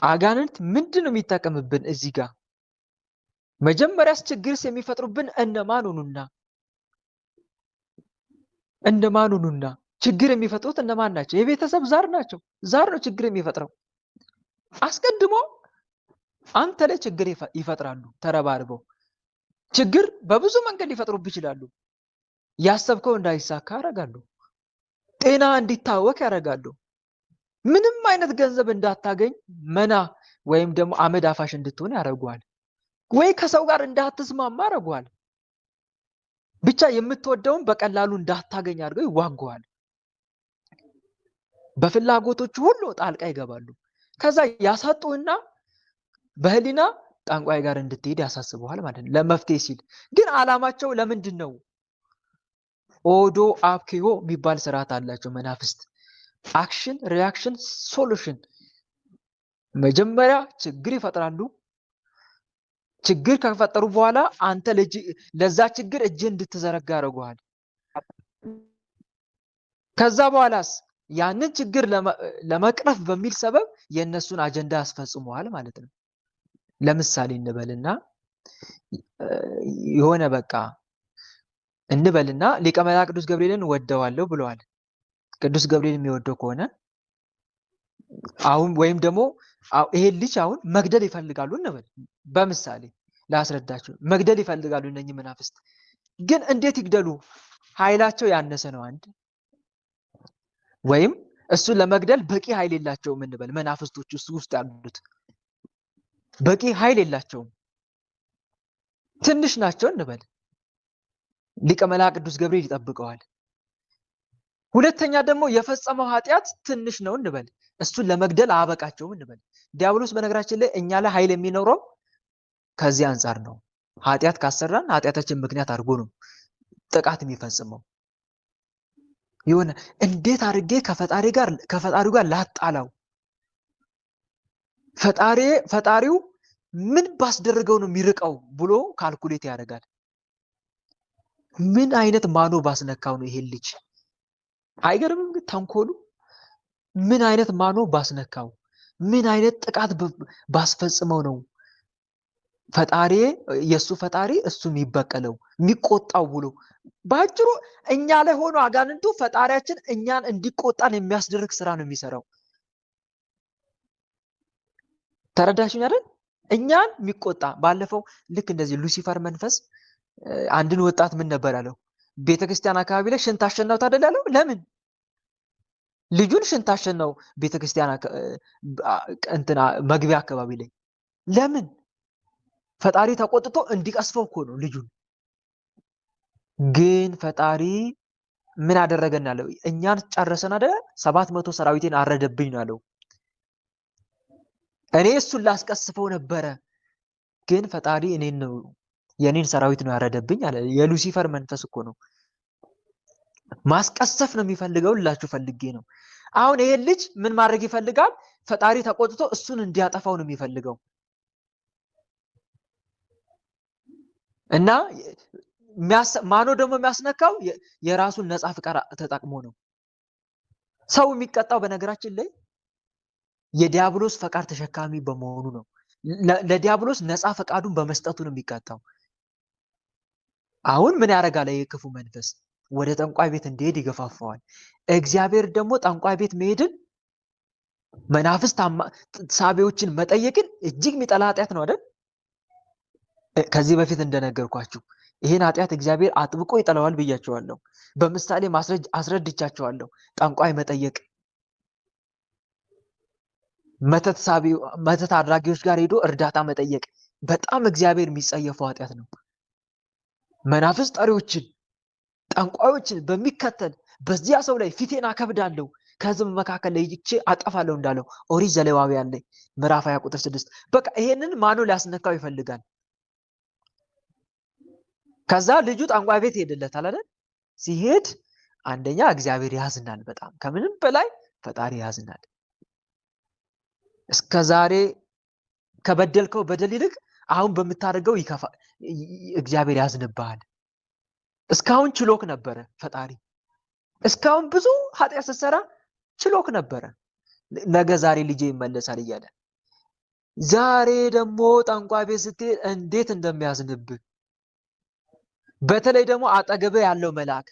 አጋንንት ምንድን ነው የሚጠቀምብን እዚህ ጋር? መጀመሪያስ ችግርስ የሚፈጥሩብን እነማን ሆኑና ችግር የሚፈጥሩት እነማን ናቸው? የቤተሰብ ዛር ናቸው። ዛር ነው ችግር የሚፈጥረው። አስቀድሞ አንተ ላይ ችግር ይፈጥራሉ። ተረባርበው ችግር በብዙ መንገድ ሊፈጥሩብህ ይችላሉ። ያሰብከው እንዳይሳካ ያደርጋሉ። ጤና እንዲታወክ ያደርጋሉ። ምንም አይነት ገንዘብ እንዳታገኝ መና ወይም ደግሞ አመድ አፋሽ እንድትሆን ያደርጉሃል። ወይ ከሰው ጋር እንዳትስማማ ያደርጉሃል። ብቻ የምትወደውን በቀላሉ እንዳታገኝ አድርገው ይዋጉሃል። በፍላጎቶቹ ሁሉ ጣልቃ ይገባሉ። ከዛ ያሳጡና በህሊና ጠንቋይ ጋር እንድትሄድ ያሳስበዋል ማለት ነው ለመፍትሄ ሲል። ግን አላማቸው ለምንድን ነው? ኦዶ አብኪዮ የሚባል ስርዓት አላቸው መናፍስት። አክሽን፣ ሪያክሽን፣ ሶሉሽን። መጀመሪያ ችግር ይፈጥራሉ። ችግር ከፈጠሩ በኋላ አንተ ለዛ ችግር እጅህ እንድትዘረጋ ያደርጉሃል። ከዛ በኋላስ ያንን ችግር ለመቅረፍ በሚል ሰበብ የእነሱን አጀንዳ ያስፈጽመዋል ማለት ነው። ለምሳሌ እንበልና የሆነ በቃ እንበልና ሊቀ መላእክት ቅዱስ ገብርኤልን ወደዋለሁ ብለዋል። ቅዱስ ገብርኤል የሚወደው ከሆነ አሁን ወይም ደግሞ ይሄን ልጅ አሁን መግደል ይፈልጋሉ እንበል። በምሳሌ ላስረዳችሁ። መግደል ይፈልጋሉ እነኚህ መናፍስት። ግን እንዴት ይግደሉ? ኃይላቸው ያነሰ ነው አንድ፣ ወይም እሱን ለመግደል በቂ ኃይል የላቸውም እንበል። መናፍስቶች ውስጥ ያሉት በቂ ኃይል የላቸውም፣ ትንሽ ናቸው እንበል። ሊቀ መላእክት ቅዱስ ገብርኤል ይጠብቀዋል። ሁለተኛ ደግሞ የፈጸመው ኃጢአት ትንሽ ነው እንበል። እሱን ለመግደል አያበቃቸውም እንበል። ዲያብሎስ በነገራችን ላይ እኛ ላይ ኃይል የሚኖረው ከዚህ አንጻር ነው። ኃጢአት ካሰራን ኃጢአታችን ምክንያት አድርጎ ነው ጥቃት የሚፈጽመው። የሆነ እንዴት አድርጌ ከፈጣሪው ጋር ላጣላው፣ ፈጣሪው ምን ባስደረገው ነው የሚርቀው ብሎ ካልኩሌት ያደርጋል። ምን አይነት ማኖ ባስነካው ነው ይሄን ልጅ? አይገርምም? ተንኮሉ ምን አይነት ማኖ ባስነካው፣ ምን አይነት ጥቃት ባስፈጽመው ነው ፈጣሪ የሱ ፈጣሪ እሱ የሚበቀለው የሚቆጣው ብሎ። ባጭሩ እኛ ላይ ሆኖ አጋንንቱ ፈጣሪያችን እኛን እንዲቆጣን የሚያስደርግ ስራ ነው የሚሰራው። ተረዳሽኝ አይደል? እኛን የሚቆጣ ባለፈው ልክ እንደዚህ ሉሲፈር መንፈስ አንድን ወጣት ምን ነበር ያለው? ቤተክርስቲያን አካባቢ ላይ ሽንት አሸናው አይደል ያለው? ለምን ልጁን ሽንት አሸናው? ቤተክርስቲያን እንትና መግቢያ አካባቢ ላይ ለምን? ፈጣሪ ተቆጥቶ እንዲቀስፈው እኮ ነው ልጁን። ግን ፈጣሪ ምን አደረገን ያለው? እኛን ጨረሰን አይደል? 700 ሰራዊቴን አረደብኝ ነው ያለው። እኔ እሱን ላስቀስፈው ነበረ፣ ግን ፈጣሪ የኔን ሰራዊት ነው ያረደብኝ አለ። የሉሲፈር መንፈስ እኮ ነው። ማስቀሰፍ ነው የሚፈልገው ልላችሁ ፈልጌ ነው። አሁን ይሄን ልጅ ምን ማድረግ ይፈልጋል? ፈጣሪ ተቆጥቶ እሱን እንዲያጠፋው ነው የሚፈልገው። እና ማኖ ደግሞ የሚያስነካው የራሱን ነፃ ፍቃድ ተጠቅሞ ነው። ሰው የሚቀጣው በነገራችን ላይ የዲያብሎስ ፈቃድ ተሸካሚ በመሆኑ ነው። ለዲያብሎስ ነፃ ፈቃዱን በመስጠቱ ነው የሚቀጣው። አሁን ምን ያደርጋል? የክፉ መንፈስ ወደ ጠንቋይ ቤት እንዲሄድ ይገፋፋዋል። እግዚአብሔር ደግሞ ጠንቋይ ቤት መሄድን፣ መናፍስት ሳቢዎችን መጠየቅን እጅግ የሚጠላ ኃጢአት ነው አይደል? ከዚህ በፊት እንደነገርኳችሁ ይሄን ኃጢአት እግዚአብሔር አጥብቆ ይጠላዋል ብያቸዋለሁ። በምሳሌ አስረድቻቸዋለሁ። ጠንቋይ መጠየቅ፣ መተት አድራጊዎች ጋር ሄዶ እርዳታ መጠየቅ በጣም እግዚአብሔር የሚጸየፈው ኃጢአት ነው። መናፍስት ጠሪዎችን፣ ጠንቋዮችን በሚከተል በዚያ ሰው ላይ ፊቴን አከብዳለሁ ከሕዝብ መካከል ለይቼ አጠፋለሁ እንዳለው ኦሪት ዘሌዋውያን ላይ ምዕራፍ 20 ቁጥር 6። በቃ ይሄንን ማኖ ሊያስነካው ይፈልጋል። ከዛ ልጁ ጠንቋይ ቤት ሄደለታል አይደል? ሲሄድ አንደኛ እግዚአብሔር ያዝናል። በጣም ከምንም በላይ ፈጣሪ ያዝናል። እስከዛሬ ከበደልከው በደል ይልቅ አሁን በምታደርገው እግዚአብሔር ያዝንብሃል። እስካሁን ችሎክ ነበረ ፈጣሪ። እስካሁን ብዙ ኃጢአት ስትሰራ ችሎክ ነበረ። ነገ ዛሬ ልጄ ይመለሳል እያለ ዛሬ ደግሞ ጠንቋይ ቤት ስትሄድ እንዴት እንደሚያዝንብህ፣ በተለይ ደግሞ አጠገብህ ያለው መልአክ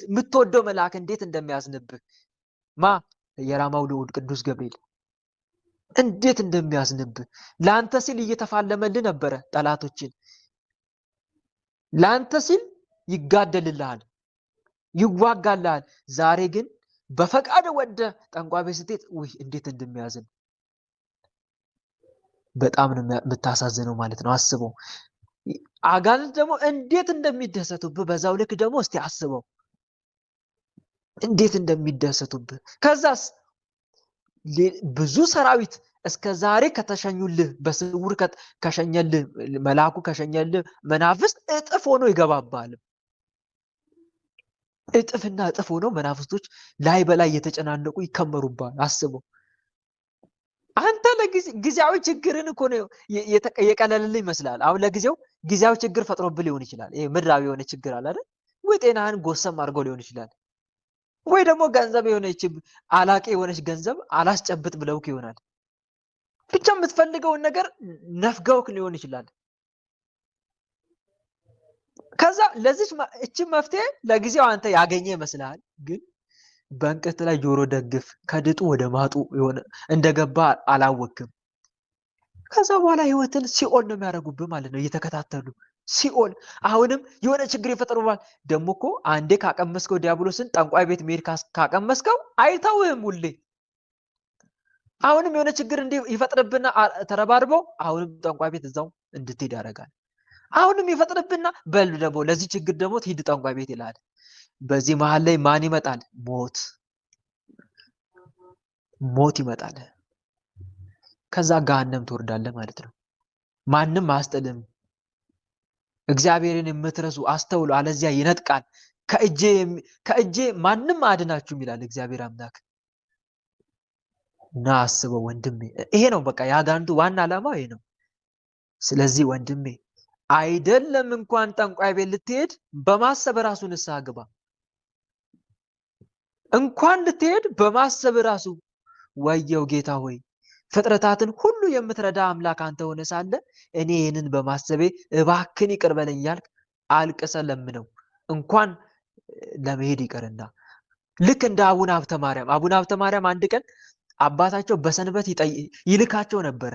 የምትወደው መልአክ እንዴት እንደሚያዝንብህ የራማው ልዑል ቅዱስ ገብርኤል እንዴት እንደሚያዝንብህ ለአንተ ሲል እየተፋለመልህ ነበረ። ጠላቶችን ለአንተ ሲል ይጋደልልሃል፣ ይዋጋልሃል። ዛሬ ግን በፈቃድ ወደ ጠንቋይ ቤት ስትሄድ እንዴት እንደሚያዝን በጣም ነው የምታሳዝነው ማለት ነው። አስበው። አጋንንት ደግሞ እንዴት እንደሚደሰቱብህ በዛው ልክ ደግሞ እስቲ አስበው እንዴት እንደሚደሰቱብህ። ከዛስ ብዙ ሰራዊት እስከ ዛሬ ከተሸኙልህ በስውር ከሸኘልህ መልአኩ ከሸኘልህ መናፍስት እጥፍ ሆኖ ይገባባል። እጥፍና እጥፍ ሆኖ መናፍስቶች ላይ በላይ የተጨናነቁ ይከመሩባል። አስበው። አንተ ለጊዜያዊ ችግርን እኮ ነው የቀለልልህ ይመስላል። አሁን ለጊዜው ጊዜያዊ ችግር ፈጥሮብህ ሊሆን ይችላል። ይሄ ምድራዊ የሆነ ችግር አለ አይደል? ወይ ጤናህን ጎሰም አድርጎ ሊሆን ይችላል። ወይ ደግሞ ገንዘብ የሆነች አላቂ የሆነች ገንዘብ አላስጨብጥ ብለውክ ይሆናል። ብቻ የምትፈልገውን ነገር ነፍገውክ ሊሆን ይችላል። ከዛ ለዚህ እቺ መፍትሄ ለጊዜው አንተ ያገኘ ይመስልሃል፣ ግን በእንቅርት ላይ ጆሮ ደግፍ ከድጡ ወደ ማጡ የሆነ እንደገባ አላወቅም። ከዛ በኋላ ህይወትን ሲኦል ነው የሚያደርጉብህ ማለት ነው እየተከታተሉ ሲኦል። አሁንም የሆነ ችግር ይፈጥሩባል። ደግሞ እኮ አንዴ ካቀመስከው ዲያብሎስን ጠንቋይ ቤት መሄድ ካቀመስከው አይተውህም ሁሌ። አሁንም የሆነ ችግር ይፈጥርብና ተረባርበው አሁንም ጠንቋይ ቤት እዛው እንድትሄድ ያደርጋል። አሁንም ይፈጥርብና በል ደግሞ ለዚህ ችግር ደግሞ ትሄድ ጠንቋይ ቤት ይላል። በዚህ መሃል ላይ ማን ይመጣል? ሞት ይመጣል። ከዛ ገሃነም ትወርዳለህ ማለት ነው። ማንም አያስጥልም። እግዚአብሔርን የምትረሱ አስተውሉ፣ አለዚያ ይነጥቃል። ከእጄ ማንም አድናችሁም ይላል እግዚአብሔር አምላክ። እና አስበው ወንድሜ፣ ይሄ ነው በቃ የአጋንንቱ ዋና ዓላማው ይሄ ነው። ስለዚህ ወንድሜ አይደለም እንኳን ጠንቋይ ቤት ልትሄድ በማሰብ ራሱ ንስሐ ግባ። እንኳን ልትሄድ በማሰብ ራሱ ወየው ጌታ ሆይ ፍጥረታትን ሁሉ የምትረዳ አምላክ አንተ ሆነ ሳለ እኔ ይህንን በማሰቤ እባክን ይቅር በለኝ እያልክ አልቅሰ ለምነው። እንኳን ለመሄድ ይቅርና ልክ እንደ አቡነ ሀብተ ማርያም አንድ ቀን አባታቸው በሰንበት ይልካቸው ነበረ።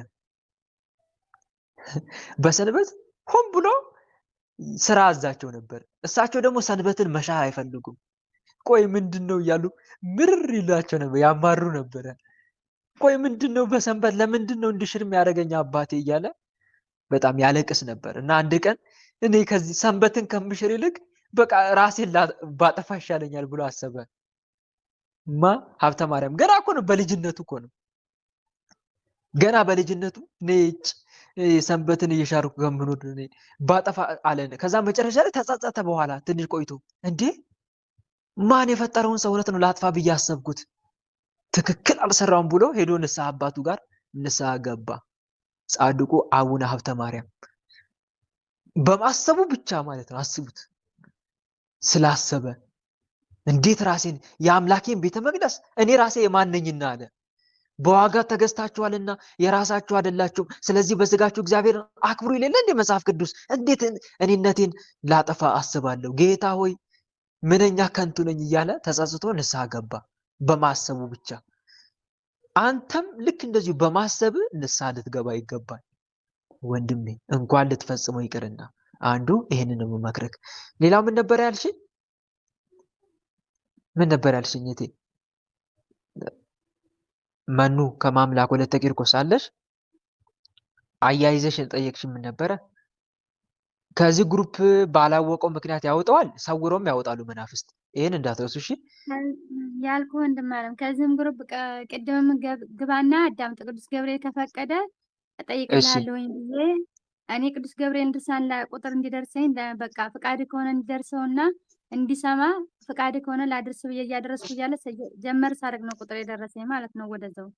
በሰንበት ሆን ብሎ ስራ አዛቸው ነበር። እሳቸው ደግሞ ሰንበትን መሻር አይፈልጉም። ቆይ ምንድነው እያሉ ምርር ይላቸው ነበር፣ ያማሩ ነበረ። ቆይ ምንድነው በሰንበት ለምንድነው እንድሽር የሚያደርገኝ አባቴ እያለ በጣም ያለቅስ ነበር። እና አንድ ቀን እኔ ከዚህ ሰንበትን ከምሽር ይልቅ በቃ ራሴን ባጠፋ ይሻለኛል ብሎ አሰበ። ሀብተ ማርያም ገና እኮ ነው፣ በልጅነቱ እኮ ነው፣ ገና በልጅነቱ ነጭ ሰንበትን እየሻርኩ ከምኖር ባጠፋ አለ። ከዛ መጨረሻ ላይ ተጸጸተ። በኋላ ትንሽ ቆይቶ እንዴ ማን የፈጠረውን ሰውነት ነው ላጥፋ ብዬ አሰብኩት፣ ትክክል አልሰራውም ብሎ ሄዶ ንስሐ አባቱ ጋር ንስሐ ገባ። ጻድቁ አቡነ ሀብተ ማርያም በማሰቡ ብቻ ማለት ነው። አስቡት፣ ስላሰበ እንዴት ራሴን የአምላኬን ቤተ መቅደስ እኔ ራሴ የማነኝና አለ። በዋጋ ተገዝታችኋልና የራሳችሁ አይደላችሁም፣ ስለዚህ በስጋችሁ እግዚአብሔርን አክብሩ ይላል እንደ መጽሐፍ ቅዱስ። እንዴት እኔነቴን ላጠፋ አስባለሁ? ጌታ ሆይ ምንኛ ከንቱ ነኝ እያለ ተጸጽቶ ንስሐ ገባ፣ በማሰቡ ብቻ። አንተም ልክ እንደዚሁ በማሰብ ንስሐ ልትገባ ይገባል ወንድሜ። እንኳን ልትፈጽመው ይቅርና አንዱ ይሄንን ነው መመክረክ። ሌላው ምን ነበር ያልሽኝ? ምን ነበር ያልሽኝ እቴ? መኑ ከማምላክ ወለተ ቂርቆስ አለሽ አያይዘሽ ጠየቅሽ። ምን ነበረ? ከዚህ ግሩፕ ባላወቀው ምክንያት ያወጣዋል፣ ሰውሮም ያወጣሉ መናፍስት። ይሄን እንዳትረሱ እሺ። ያልኩ ወንድማለም ከዚህም ግሩፕ ቅድምም ግባና አዳምጥ። ቅዱስ ገብርኤል ከፈቀደ እጠይቅልሃለሁ ብዬ እኔ ቅዱስ ገብርኤል ድርሳን ቁጥር እንዲደርሰኝ በቃ ፍቃድ ከሆነ እንዲደርሰውና እንዲሰማ ፍቃድ ከሆነ ላድርስ ብዬ እያደረስኩ እያለ ጀመር ሳደርግ ነው ቁጥር የደረሰኝ ማለት ነው። ወደዛው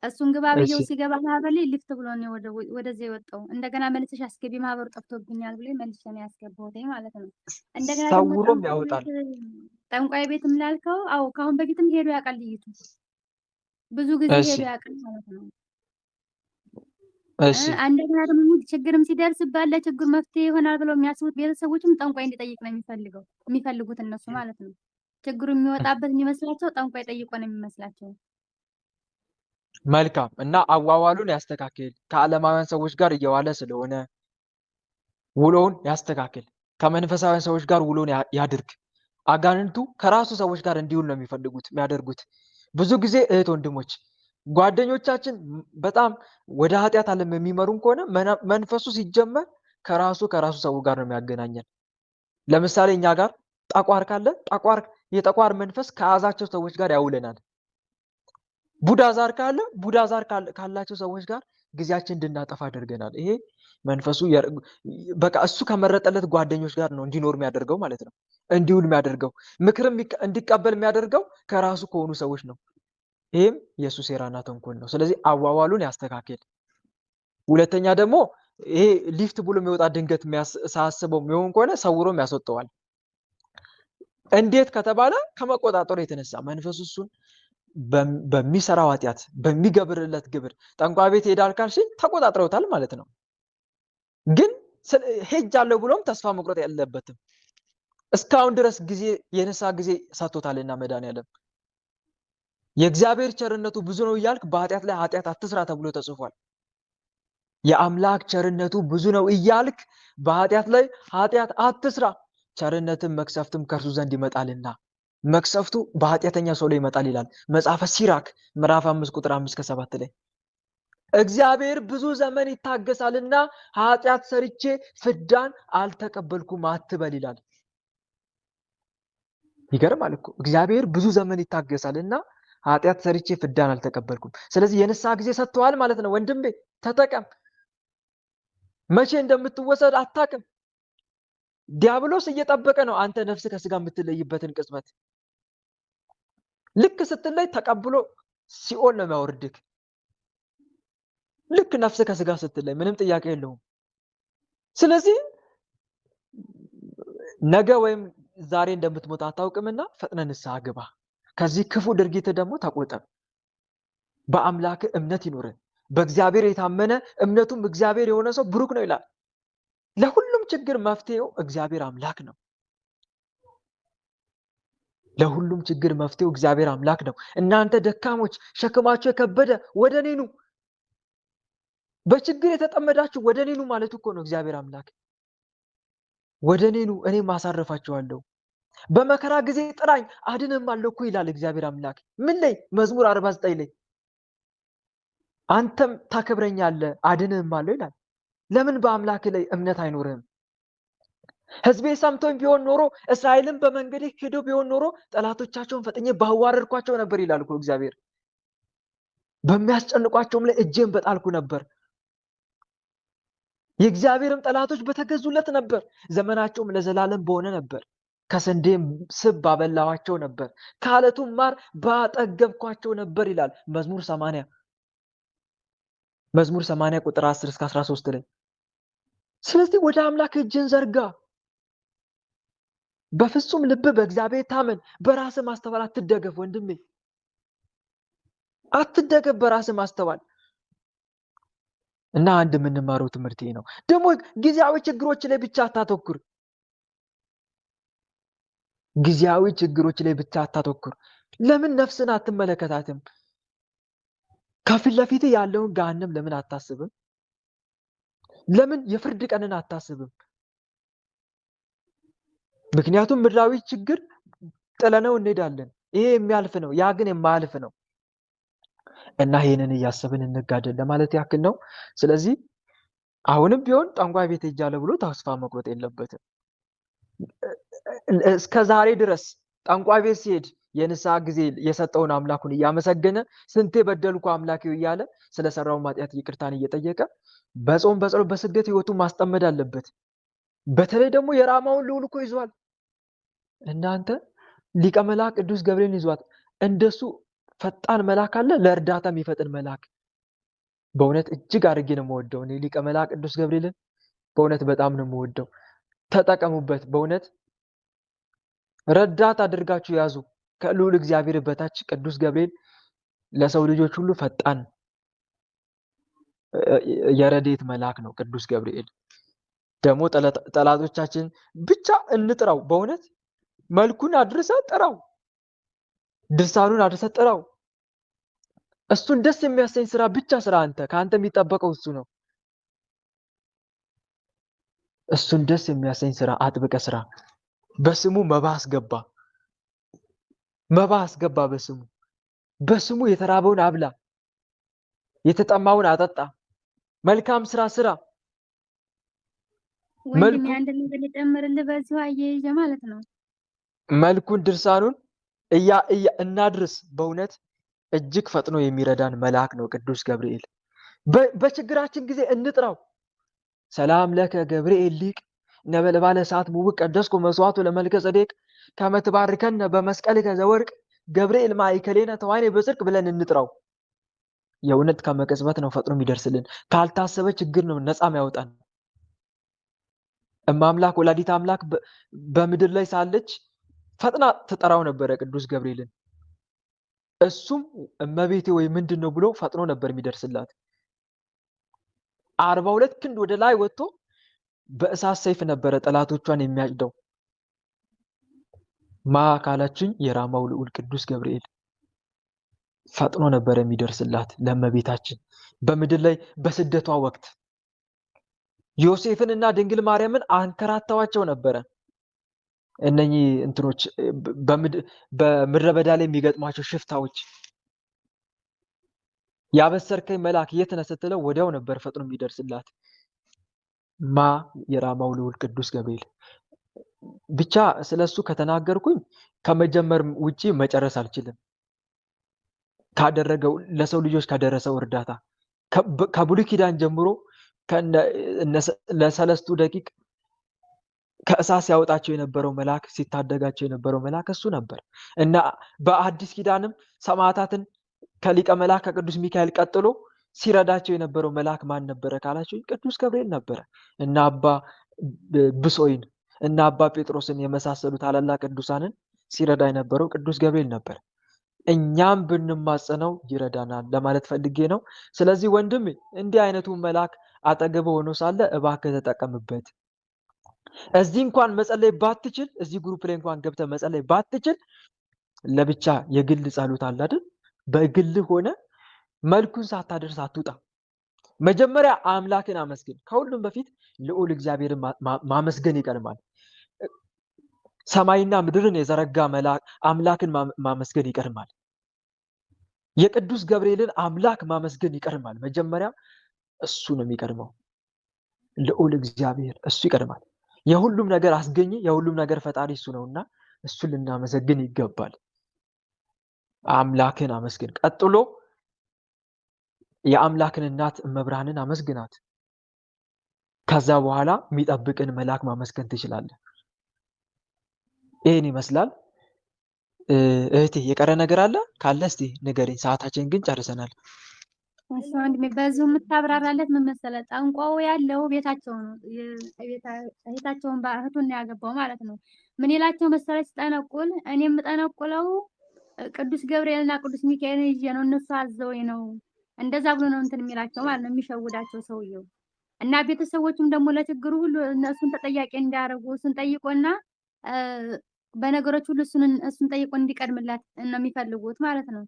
እሱን ግባ ብዬው ሲገባ ማህበር ላይ ሊፍት ብሎ ነው ወደዚህ የወጣው። እንደገና መልሰሽ አስገቢ ማህበሩ ጠፍቶብኛል ብሎ መልሼ ነው ያስገባሁት ማለት ነው። እንደገና ሰውሮም ያወጣል። ጠንቋይ ቤትም ላልከው፣ አዎ ካሁን በፊትም ሄዶ ያውቃል። ልይቱ ብዙ ጊዜ ሄዶ ያውቃል ማለት ነው። እሺ እንደገና ደግሞ ችግርም ሲደርስበት ለችግር መፍትሄ ይሆናል ብለው የሚያስቡት ቤተሰቦችም ጠንቋይ እንዲጠይቅ ነው የሚፈልጉት እነሱ ማለት ነው። ችግሩ የሚወጣበት የሚመስላቸው ጠንቋይ ጠይቆ ነው የሚመስላቸው። መልካም። እና አዋዋሉን ያስተካክል። ከዓለማውያን ሰዎች ጋር እየዋለ ስለሆነ ውሎውን ያስተካክል። ከመንፈሳውያን ሰዎች ጋር ውሎውን ያድርግ። አጋንንቱ ከራሱ ሰዎች ጋር እንዲውል ነው የሚያደርጉት። ብዙ ጊዜ እህት ወንድሞች፣ ጓደኞቻችን በጣም ወደ ኃጢአት ዓለም የሚመሩን ከሆነ መንፈሱ ሲጀመር ከራሱ ሰው ጋር ነው የሚያገናኘን። ለምሳሌ እኛ ጋር ጠቋር ካለ የጠቋር መንፈስ ከያዛቸው ሰዎች ጋር ያውለናል። ቡዳ ዛር ካላቸው ሰዎች ጋር ጊዜያችን እንድናጠፋ አድርገናል። ይሄ መንፈሱ በቃ እሱ ከመረጠለት ጓደኞች ጋር ነው እንዲኖር የሚያደርገው ማለት ነው። እንዲውል የሚያደርገው ምክርም እንዲቀበል የሚያደርገው ከራሱ ከሆኑ ሰዎች ነው። ይሄም የሱ ሴራና ተንኮል ነው። ስለዚህ አዋዋሉን ያስተካክል። ሁለተኛ ደግሞ ይሄ ሊፍት ብሎ የሚወጣ ድንገት ሳያስበው የሚሆን ከሆነ ሰውሮም ያስወጣዋል። እንዴት ከተባለ ከመቆጣጠሩ የተነሳ መንፈሱ እሱን በሚሰራው ኃጢአት በሚገብርለት ግብር ጠንቋይ ቤት ሄዳል ካልሽኝ ተቆጣጥረውታል ማለት ነው። ግን ሄጃለሁ ብሎም ተስፋ መቁረጥ የለበትም። እስካሁን ድረስ ጊዜ የንስሐ ጊዜ ሰጥቶታልና መድኃኒዓለም የእግዚአብሔር ቸርነቱ ብዙ ነው እያልክ በኃጢአት ላይ ኃጢአት አትስራ ተብሎ ተጽፏል። የአምላክ ቸርነቱ ብዙ ነው እያልክ በኃጢአት ላይ ኃጢአት አትስራ፣ ቸርነትም መቅሰፍትም ከእርሱ ዘንድ ይመጣልና መቅሰፍቱ በኃጢአተኛ ሰው ላይ ይመጣል ይላል መጽሐፈ ሲራክ ምዕራፍ 5 ቁጥር 5-7 ላይ። እግዚአብሔር ብዙ ዘመን ይታገሳልና ኃጢአት ሰርቼ ፍዳን አልተቀበልኩም አትበል ይላል። ይገርማል እኮ እግዚአብሔር ብዙ ዘመን ይታገሳልና ኃጢአት ሰርቼ ፍዳን አልተቀበልኩም። ስለዚህ የንስሐ ጊዜ ሰጥተዋል ማለት ነው። ወንድሜ ተጠቀም። መቼ እንደምትወሰድ አታውቅም። ዲያብሎስ እየጠበቀ ነው አንተ ነፍስ ከስጋ የምትለይበትን ቅጽበት። ልክ ስትለይ ተቀብሎ ሲኦል ነው የሚያወርድክ። ልክ ነፍስ ከስጋ ስትለይ ምንም ጥያቄ የለውም። ስለዚህ ነገ ወይም ዛሬ እንደምትሞት አታውቅምና ፈጥነህ ንስሐ ግባ። ከዚህ ክፉ ድርጊት ደግሞ ተቆጠብ። በአምላክ እምነት ይኖር። በእግዚአብሔር የታመነ እምነቱም እግዚአብሔር የሆነ ሰው ብሩክ ነው ይላል። ለሁሉም ችግር መፍትሄው እግዚአብሔር አምላክ ነው። ለሁሉም ችግር መፍትሄው እግዚአብሔር አምላክ ነው። እናንተ ደካሞች ሸክማችሁ የከበደ ወደ እኔ ኑ፣ በችግር የተጠመዳችሁ ወደ እኔ ኑ ማለት እኮ ነው እግዚአብሔር አምላክ። ወደ እኔ ኑ እኔም አሳርፋችኋለሁ፣ በመከራ ጊዜ ጥራኝ አድንማለሁ እኮ ይላል እግዚአብሔር አምላክ። ምን ላይ? መዝሙር 49 ላይ አንተም ታከብረኛለህ አድንማለሁ ይላል። ለምን በአምላክ ላይ እምነት አይኖርህም? ሕዝቤ ሰምቶኝ ቢሆን ኖሮ እስራኤልን በመንገዴ ሄዶ ቢሆን ኖሮ ጠላቶቻቸውን ፈጥኜ ባዋረድኳቸው ነበር ይላል እኮ እግዚአብሔር። በሚያስጨንቋቸውም ላይ እጄን በጣልኩ ነበር። የእግዚአብሔርም ጠላቶች በተገዙለት ነበር። ዘመናቸውም ለዘላለም በሆነ ነበር። ከስንዴም ስብ ባበላኋቸው ነበር፣ ከዓለቱም ማር ባጠገብኳቸው ነበር ይላል መዝሙር 80 ቁጥር 10-13 ላይ። ስለዚህ ወደ አምላክ እጅን ዘርጋ። በፍጹም ልብ በእግዚአብሔር ታመን። በራስ ማስተዋል አትደገፍ ወንድሜ፣ አትደገፍ በራስ ማስተዋል። እና አንድ የምንማረው ትምህርት ነው ደግሞ ጊዜያዊ ችግሮች ላይ ብቻ አታተኩር። ጊዜያዊ ችግሮች ላይ ብቻ አታተኩር። ለምን ነፍስን አትመለከታትም? ከፊት ለፊት ያለውን ገሃነም ለምን አታስብም? ለምን የፍርድ ቀንን አታስብም? ምክንያቱም ምድራዊ ችግር ጥለነው እንሄዳለን። ይሄ የሚያልፍ ነው፣ ያ ግን የማያልፍ ነው። እና ይሄንን እያሰብን እንጋደል ለማለት ያክል ነው። ስለዚህ አሁንም ቢሆን ጠንቋይ ቤት ሄጃለሁ ብሎ ተስፋ መቁረጥ የለበትም። እስከ ዛሬ ድረስ ጠንቋይ ቤት ሲሄድ የንስሐ ጊዜ የሰጠውን አምላኩን እያመሰገነ ስንቴ በደልኩ አምላኬ እያለ ስለሰራው ኃጢአት ይቅርታን እየጠየቀ በጾም በጸሎት በስግደት ህይወቱ ማስጠመድ አለበት። በተለይ ደግሞ የራማውን ልዑል እኮ ይዟል። እናንተ ሊቀ መልአክ ቅዱስ ገብርኤልን ይዟት። እንደሱ ፈጣን መልአክ አለ? ለእርዳታ የሚፈጥን መልአክ። በእውነት እጅግ አድርጌ ነው የምወደው እኔ ሊቀ መልአክ ቅዱስ ገብርኤልን በእውነት በጣም ነው የምወደው። ተጠቀሙበት። በእውነት ረዳት አድርጋችሁ ያዙ። ከልዑል እግዚአብሔር በታች ቅዱስ ገብርኤል ለሰው ልጆች ሁሉ ፈጣን የረድኤት መልአክ ነው ቅዱስ ገብርኤል። ደግሞ ጠላቶቻችን ብቻ እንጥራው። በእውነት መልኩን አድርሰ ጥራው፣ ድርሳኑን አድርሰ ጥራው። እሱን ደስ የሚያሰኝ ስራ ብቻ ስራ። ከአንተ የሚጠበቀው እሱ ነው። እሱን ደስ የሚያሰኝ ስራ አጥብቀ ስራ። በስሙ መባ አስገባ። በስሙ የተራበውን አብላ፣ የተጠማውን አጠጣ። መልካም ስራ። ወንድሜ አንድ ነገር ልጨምርልህ በዚሁ አያይዤ ማለት ነው። መልኩን ድርሳኑን እናድርስ። በእውነት እጅግ ፈጥኖ የሚረዳን መልአክ ነው ቅዱስ ገብርኤል። በችግራችን ጊዜ እንጥራው። ሰላም ለከ ገብርኤል ሊቅ ነበልባለ እሳት ሙብቅ ቀደስኩ መስዋዕቱ ለመልከ ጸዴቅ ከመ ትባርከነ በመስቀልከ ዘወርቅ ገብርኤል ማእከሌነ ተዋኔ በጽድቅ ብለን እንጥራው። የእውነት ከመቅጽበት ነው ፈጥኖ የሚደርስልን። ካልታሰበ ችግር ነው ነፃም ያወጣን። እማምላክ ወላዲት አምላክ በምድር ላይ ሳለች ፈጥና ትጠራው ነበረ ቅዱስ ገብርኤልን። እሱም እመቤቴ ወይ ምንድን ነው ብሎ ፈጥኖ ነበር የሚደርስላት። 42 ክንድ ወደ ላይ ወጥቶ በእሳት ሰይፍ ነበረ ጠላቶቿን የሚያጭደው። ማ ካላችኝ የራማው ልዑል ቅዱስ ገብርኤል ፈጥኖ ነበር የሚደርስላት ለእመቤታችን በምድር ላይ በስደቷ ወቅት። ዮሴፍንና ድንግል ማርያምን አንከራተዋቸው ነበረ። እነኚህ እንትኖች በምድረ በዳ ላይ የሚገጥሟቸው ሽፍታዎች ያበሰርከኝ መልአክ የት ነህ ስትለው ወዲያው ነበር ፈጥኖ የሚደርስላት። ማ የራማው ልዑል ቅዱስ ገብርኤል። ብቻ ስለሱ ከተናገርኩኝ ከመጀመር ውጪ መጨረስ አልችልም። ካደረገው ለሰው ልጆች ካደረሰው እርዳታ ከብሉይ ኪዳን ጀምሮ ለሰለስቱ ደቂቅ ከእሳት ሲያወጣቸው የነበረው መልአክ ሲታደጋቸው የነበረው መልአክ እሱ ነበር እና በአዲስ ኪዳንም ሰማዕታትን ከሊቀ መልአክ ከቅዱስ ሚካኤል ቀጥሎ ሲረዳቸው የነበረው መልአክ ማን ነበረ ካላችሁ ቅዱስ ገብርኤል ነበረ። እና አባ ብሶይን እና አባ ጴጥሮስን የመሳሰሉ ታላላቅ ቅዱሳንን ሲረዳ የነበረው ቅዱስ ገብርኤል ነበር። እኛም ብንማጸነው ይረዳናል ለማለት ፈልጌ ነው። ስለዚህ ወንድም እንዲህ አይነቱ መልአክ አጠገብ ሆኖ ሳለ እባክህ ተጠቀምበት። እዚህ እንኳን መጸለይ ባትችል፣ እዚህ ግሩፕ ላይ እንኳን ገብተህ መጸለይ ባትችል፣ ለብቻ የግል ጸሎት አለ አይደል? በግል ሆነ መልኩን ሳታደርስ አትውጣ። መጀመሪያ አምላክን አመስግን። ከሁሉም በፊት ልዑል እግዚአብሔርን ማመስገን ይቀድማል። ሰማይና ምድርን የዘረጋ መልአክ አምላክን ማመስገን ይቀድማል። የቅዱስ ገብርኤልን አምላክ ማመስገን ይቀድማል። መጀመሪያ እሱ ነው የሚቀድመው። ልዑል እግዚአብሔር እሱ ይቀድማል። የሁሉም ነገር አስገኝ፣ የሁሉም ነገር ፈጣሪ እሱ ነውና እሱን ልናመሰግን ይገባል። አምላክን አመስግን። ቀጥሎ የአምላክን እናት እመብርሃንን አመስግናት። ከዛ በኋላ የሚጠብቅን መልአክ ማመስገን ትችላለህ። ይህን ይመስላል። እህቴ የቀረ ነገር አለ ካለ እስቲ ንገሪኝ። ሰዓታችን ግን ጨርሰናል። እሺ ወንድሜ፣ በዚሁ የምታብራራለት ምን መሰለህ? ጠንቋው ያለው ቤታቸው ነው። እህታቸውን እህቱን ነው ያገባው ማለት ነው። ምን ይላቸው መሰለህ? ሲጠነቁል እኔ የምጠነቁለው ቅዱስ ገብርኤልና ቅዱስ ሚካኤልን ይዤ ነው፣ እነሱ አዘውኝ ነው፣ እንደዛ ብሎ ነው እንትን የሚላቸው ማለት ነው፣ የሚሸውዳቸው ሰውየው። እና ቤተሰቦቹም ደግሞ ለችግሩ ሁሉ እነሱን ተጠያቂ እንዲያደርጉ እሱን ጠይቆና በነገሮች ሁሉ እሱን ጠይቆ እንዲቀድምላት ነው የሚፈልጉት ማለት ነው።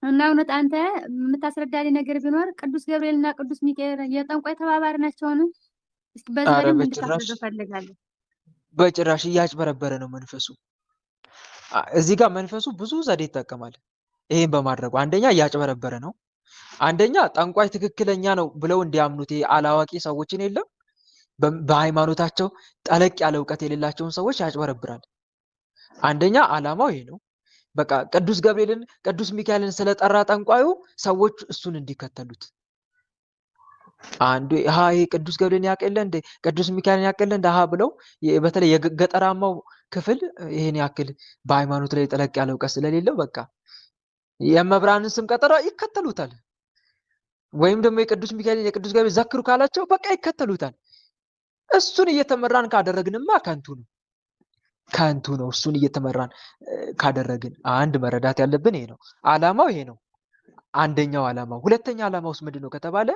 እና እውነት አንተ የምታስረዳልኝ ነገር ቢኖር ቅዱስ ገብርኤልና ቅዱስ ሚካኤል የጠንቋይ ተባባሪ ናቸውን? እስኪ በዚህ በደንብ እንድታስረዳ ፈልጋለሁ። በጭራሽ እያጭበረበረ ነው መንፈሱ። እዚህ ጋር መንፈሱ ብዙ ዘዴ ይጠቀማል። ይሄን በማድረጉ አንደኛ እያጭበረበረ ነው። አንደኛ ጠንቋይ ትክክለኛ ነው ብለው እንዲያምኑት አላዋቂ ሰዎችን የለም በሃይማኖታቸው ጠለቅ ያለ እውቀት የሌላቸውን ሰዎች ያጭበረብራል። አንደኛ አላማው ይሄ ነው። በቃ ቅዱስ ገብርኤልን ቅዱስ ሚካኤልን ስለጠራ ጠንቋዩ ሰዎች እሱን እንዲከተሉት። አንዱ ይሄ ቅዱስ ገብርኤልን ያቀለ እንደ ቅዱስ ሚካኤልን ያቀለ እንደ ብለው በተለይ የገጠራማው ክፍል ይሄን ያክል በሃይማኖት ላይ ጠለቅ ያለ እውቀት ስለሌለው በቃ የመብራንን ስም ቀጠራ ይከተሉታል። ወይም ደግሞ የቅዱስ ሚካኤልን የቅዱስ ገብርኤል ዘክሩ ካላቸው በቃ ይከተሉታል። እሱን እየተመራን ካደረግንማ ከንቱ ነው። እሱን እየተመራን ካደረግን አንድ መረዳት ያለብን ይሄ ነው። አላማው ይሄ ነው። አንደኛው አላማው። ሁለተኛ አላማው ውስጥ ምንድነው ከተባለ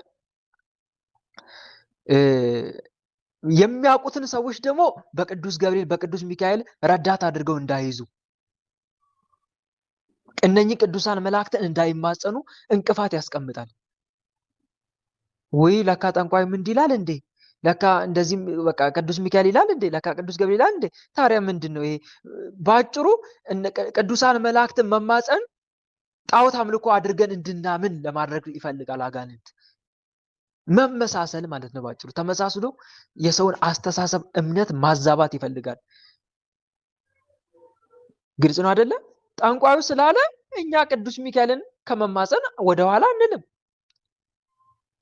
የሚያውቁትን ሰዎች ደግሞ በቅዱስ ገብርኤል በቅዱስ ሚካኤል ረዳት አድርገው እንዳይዙ፣ እነኚህ ቅዱሳን መላእክትን እንዳይማጸኑ እንቅፋት ያስቀምጣል። ወይ ለካ ጠንቋይ ምን ይላል እንዴ? ለካ እንደዚህ በቃ ቅዱስ ሚካኤል ይላል እንዴ? ለካ ቅዱስ ገብርኤል ይላል እንዴ? ታዲያ ምንድነው ይሄ? ባጭሩ ቅዱሳን መላእክትን መማጸን ጣዖት አምልኮ አድርገን እንድናምን ለማድረግ ይፈልጋል አጋንንት። መመሳሰል ማለት ነው ባጭሩ። ተመሳስሎ የሰውን አስተሳሰብ እምነት ማዛባት ይፈልጋል። ግልጽ ነው አይደለ? ጠንቋዩ ስላለ እኛ ቅዱስ ሚካኤልን ከመማፀን ወደኋላ አንልም።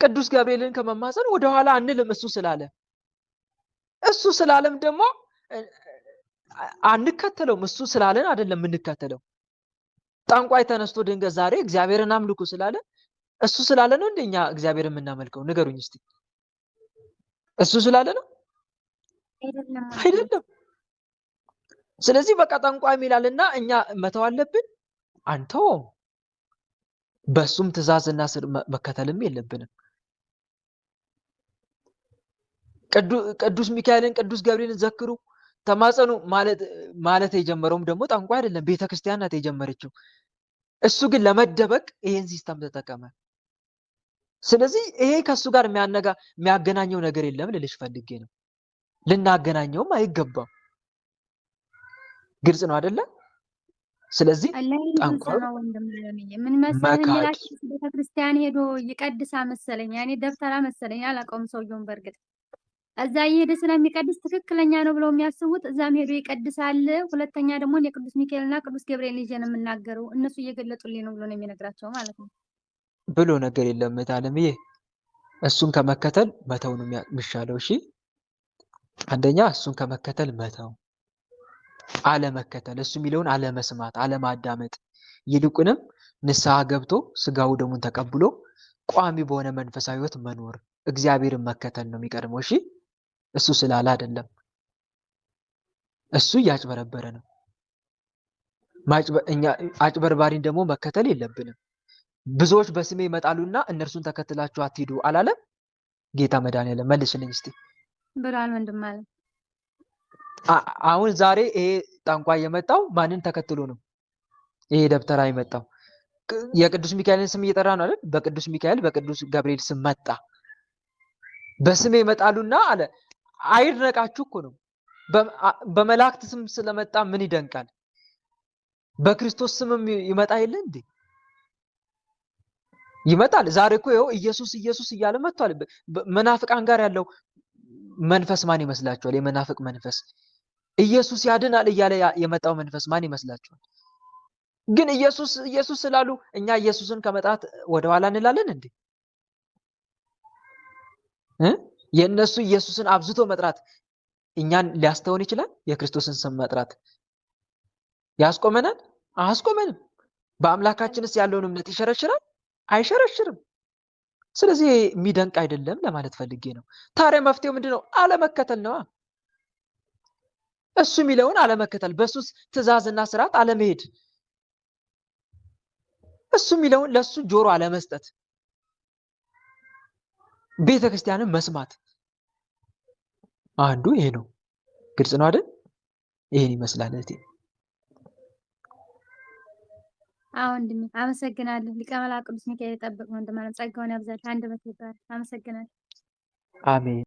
ቅዱስ ገብርኤልን ከመማፀን ወደኋላ አንልም። እሱ ስላለም ደግሞ አንከተለውም። እሱ ስላለን አይደለም የምንከተለው። ጠንቋይ ተነስቶ ድንገት ዛሬ እግዚአብሔርን አምልኩ ስላለ እሱ ስላለ ነው እንደኛ እግዚአብሔርን የምናመልከው? ንገሩኝ እስቲ። እሱ ስላለ ነው አይደለም። ስለዚህ በቃ ጠንቋይ ይላልና እኛ መተው አለብን? አንተውም። በሱም ትእዛዝና ስር መከተልም የለብንም። ቅዱስ ሚካኤልን ቅዱስ ገብርኤልን ዘክሩ ተማጸኑ ማለት የጀመረውም ደግሞ ጠንቋይ አይደለም፣ ቤተክርስቲያን ናት የጀመረችው። እሱ ግን ለመደበቅ ይሄን ሲስተም ተጠቀመ። ስለዚህ ይሄ ከሱ ጋር የሚያገናኘው ነገር የለም ልልሽ ፈልጌ ነው። ልናገናኘውም አይገባም። ግልጽ ነው አይደለ? ስለዚህ ጠንቋይ ምን መሰለኝ ቤተክርስቲያን ሄዶ ይቀድሳ መሰለኝ፣ ያኔ ደብተራ መሰለኝ፣ አላውቀውም ሰውየውን በእርግጥ እዛ እየሄደ ስለሚቀድስ ትክክለኛ ነው ብለው የሚያስቡት እዛም ሄዶ ይቀድሳል። ሁለተኛ ደግሞ የቅዱስ ሚካኤልና ቅዱስ ገብርኤል ልጅ ነው የምናገረው እነሱ እየገለጡልኝ ነው ብሎ ነው የሚነግራቸው ማለት ነው። ብሎ ነገር የለም ታለምዬ። እሱን ከመከተል መተው ነው የሚሻለው። እሺ አንደኛ እሱን ከመከተል መተው፣ አለመከተል፣ እሱ የሚለውን አለመስማት፣ አለማዳመጥ፣ ይልቁንም ንስሐ ገብቶ ስጋው ደሙን ተቀብሎ ቋሚ በሆነ መንፈሳዊ ህይወት መኖር፣ እግዚአብሔርን መከተል ነው የሚቀድመው። እሺ እሱ ስላለ አይደለም። እሱ እያጭበረበረ ነው። እኛ አጭበርባሪን ደግሞ መከተል የለብንም። ብዙዎች በስሜ ይመጣሉና እነርሱን ተከትላችሁ አትሂዱ አላለም ጌታ መድኃኒዓለም? መልስልኝ እስቲ ብርሃን ወንድም አለ። አሁን ዛሬ ይሄ ጠንቋይ የመጣው ማንን ተከትሎ ነው? ይሄ ደብተራ የመጣው የቅዱስ ሚካኤልን ስም እየጠራ ነው አይደል? በቅዱስ ሚካኤል በቅዱስ ገብርኤል ስም መጣ። በስሜ ይመጣሉና አለ። አይድነቃችሁ እኮ ነው። በመላእክት ስም ስለመጣ ምን ይደንቃል? በክርስቶስ ስምም ይመጣ የለ እንዴ? ይመጣል። ዛሬ እኮ ይኸው ኢየሱስ ኢየሱስ እያለ መጥቷል። መናፍቃን ጋር ያለው መንፈስ ማን ይመስላችኋል? የመናፍቅ መንፈስ ኢየሱስ ያድናል እያለ የመጣው መንፈስ ማን ይመስላችኋል? ግን ኢየሱስ ኢየሱስ ስላሉ እኛ ኢየሱስን ከመጣት ወደኋላ እንላለን እንዴ? የእነሱ ኢየሱስን አብዝቶ መጥራት እኛን ሊያስተውን ይችላል? የክርስቶስን ስም መጥራት ያስቆመናል? አያስቆመንም። በአምላካችንስ ያለውን እምነት ይሸረሽራል? አይሸረሽርም። ስለዚህ የሚደንቅ አይደለም ለማለት ፈልጌ ነው። ታዲያ መፍትሄው ምንድነው? አለመከተል ነዋ። እሱ የሚለውን አለመከተል፣ በሱስ ትእዛዝና ስርዓት አለመሄድ፣ እሱ የሚለውን ለሱ ጆሮ አለመስጠት፣ ቤተክርስቲያንን መስማት አንዱ ይሄ ነው። ግልጽ ነው አይደል? ይሄን ይመስላል እህቴ። ወንድሜ አመሰግናለሁ። ሊቀ መላእክት ቅዱስ ሚካኤል ይጠብቅ ወንድም ማለት ጸጋውን ያብዛል። አንድ በት ይባል። አመሰግናለሁ። አሜን።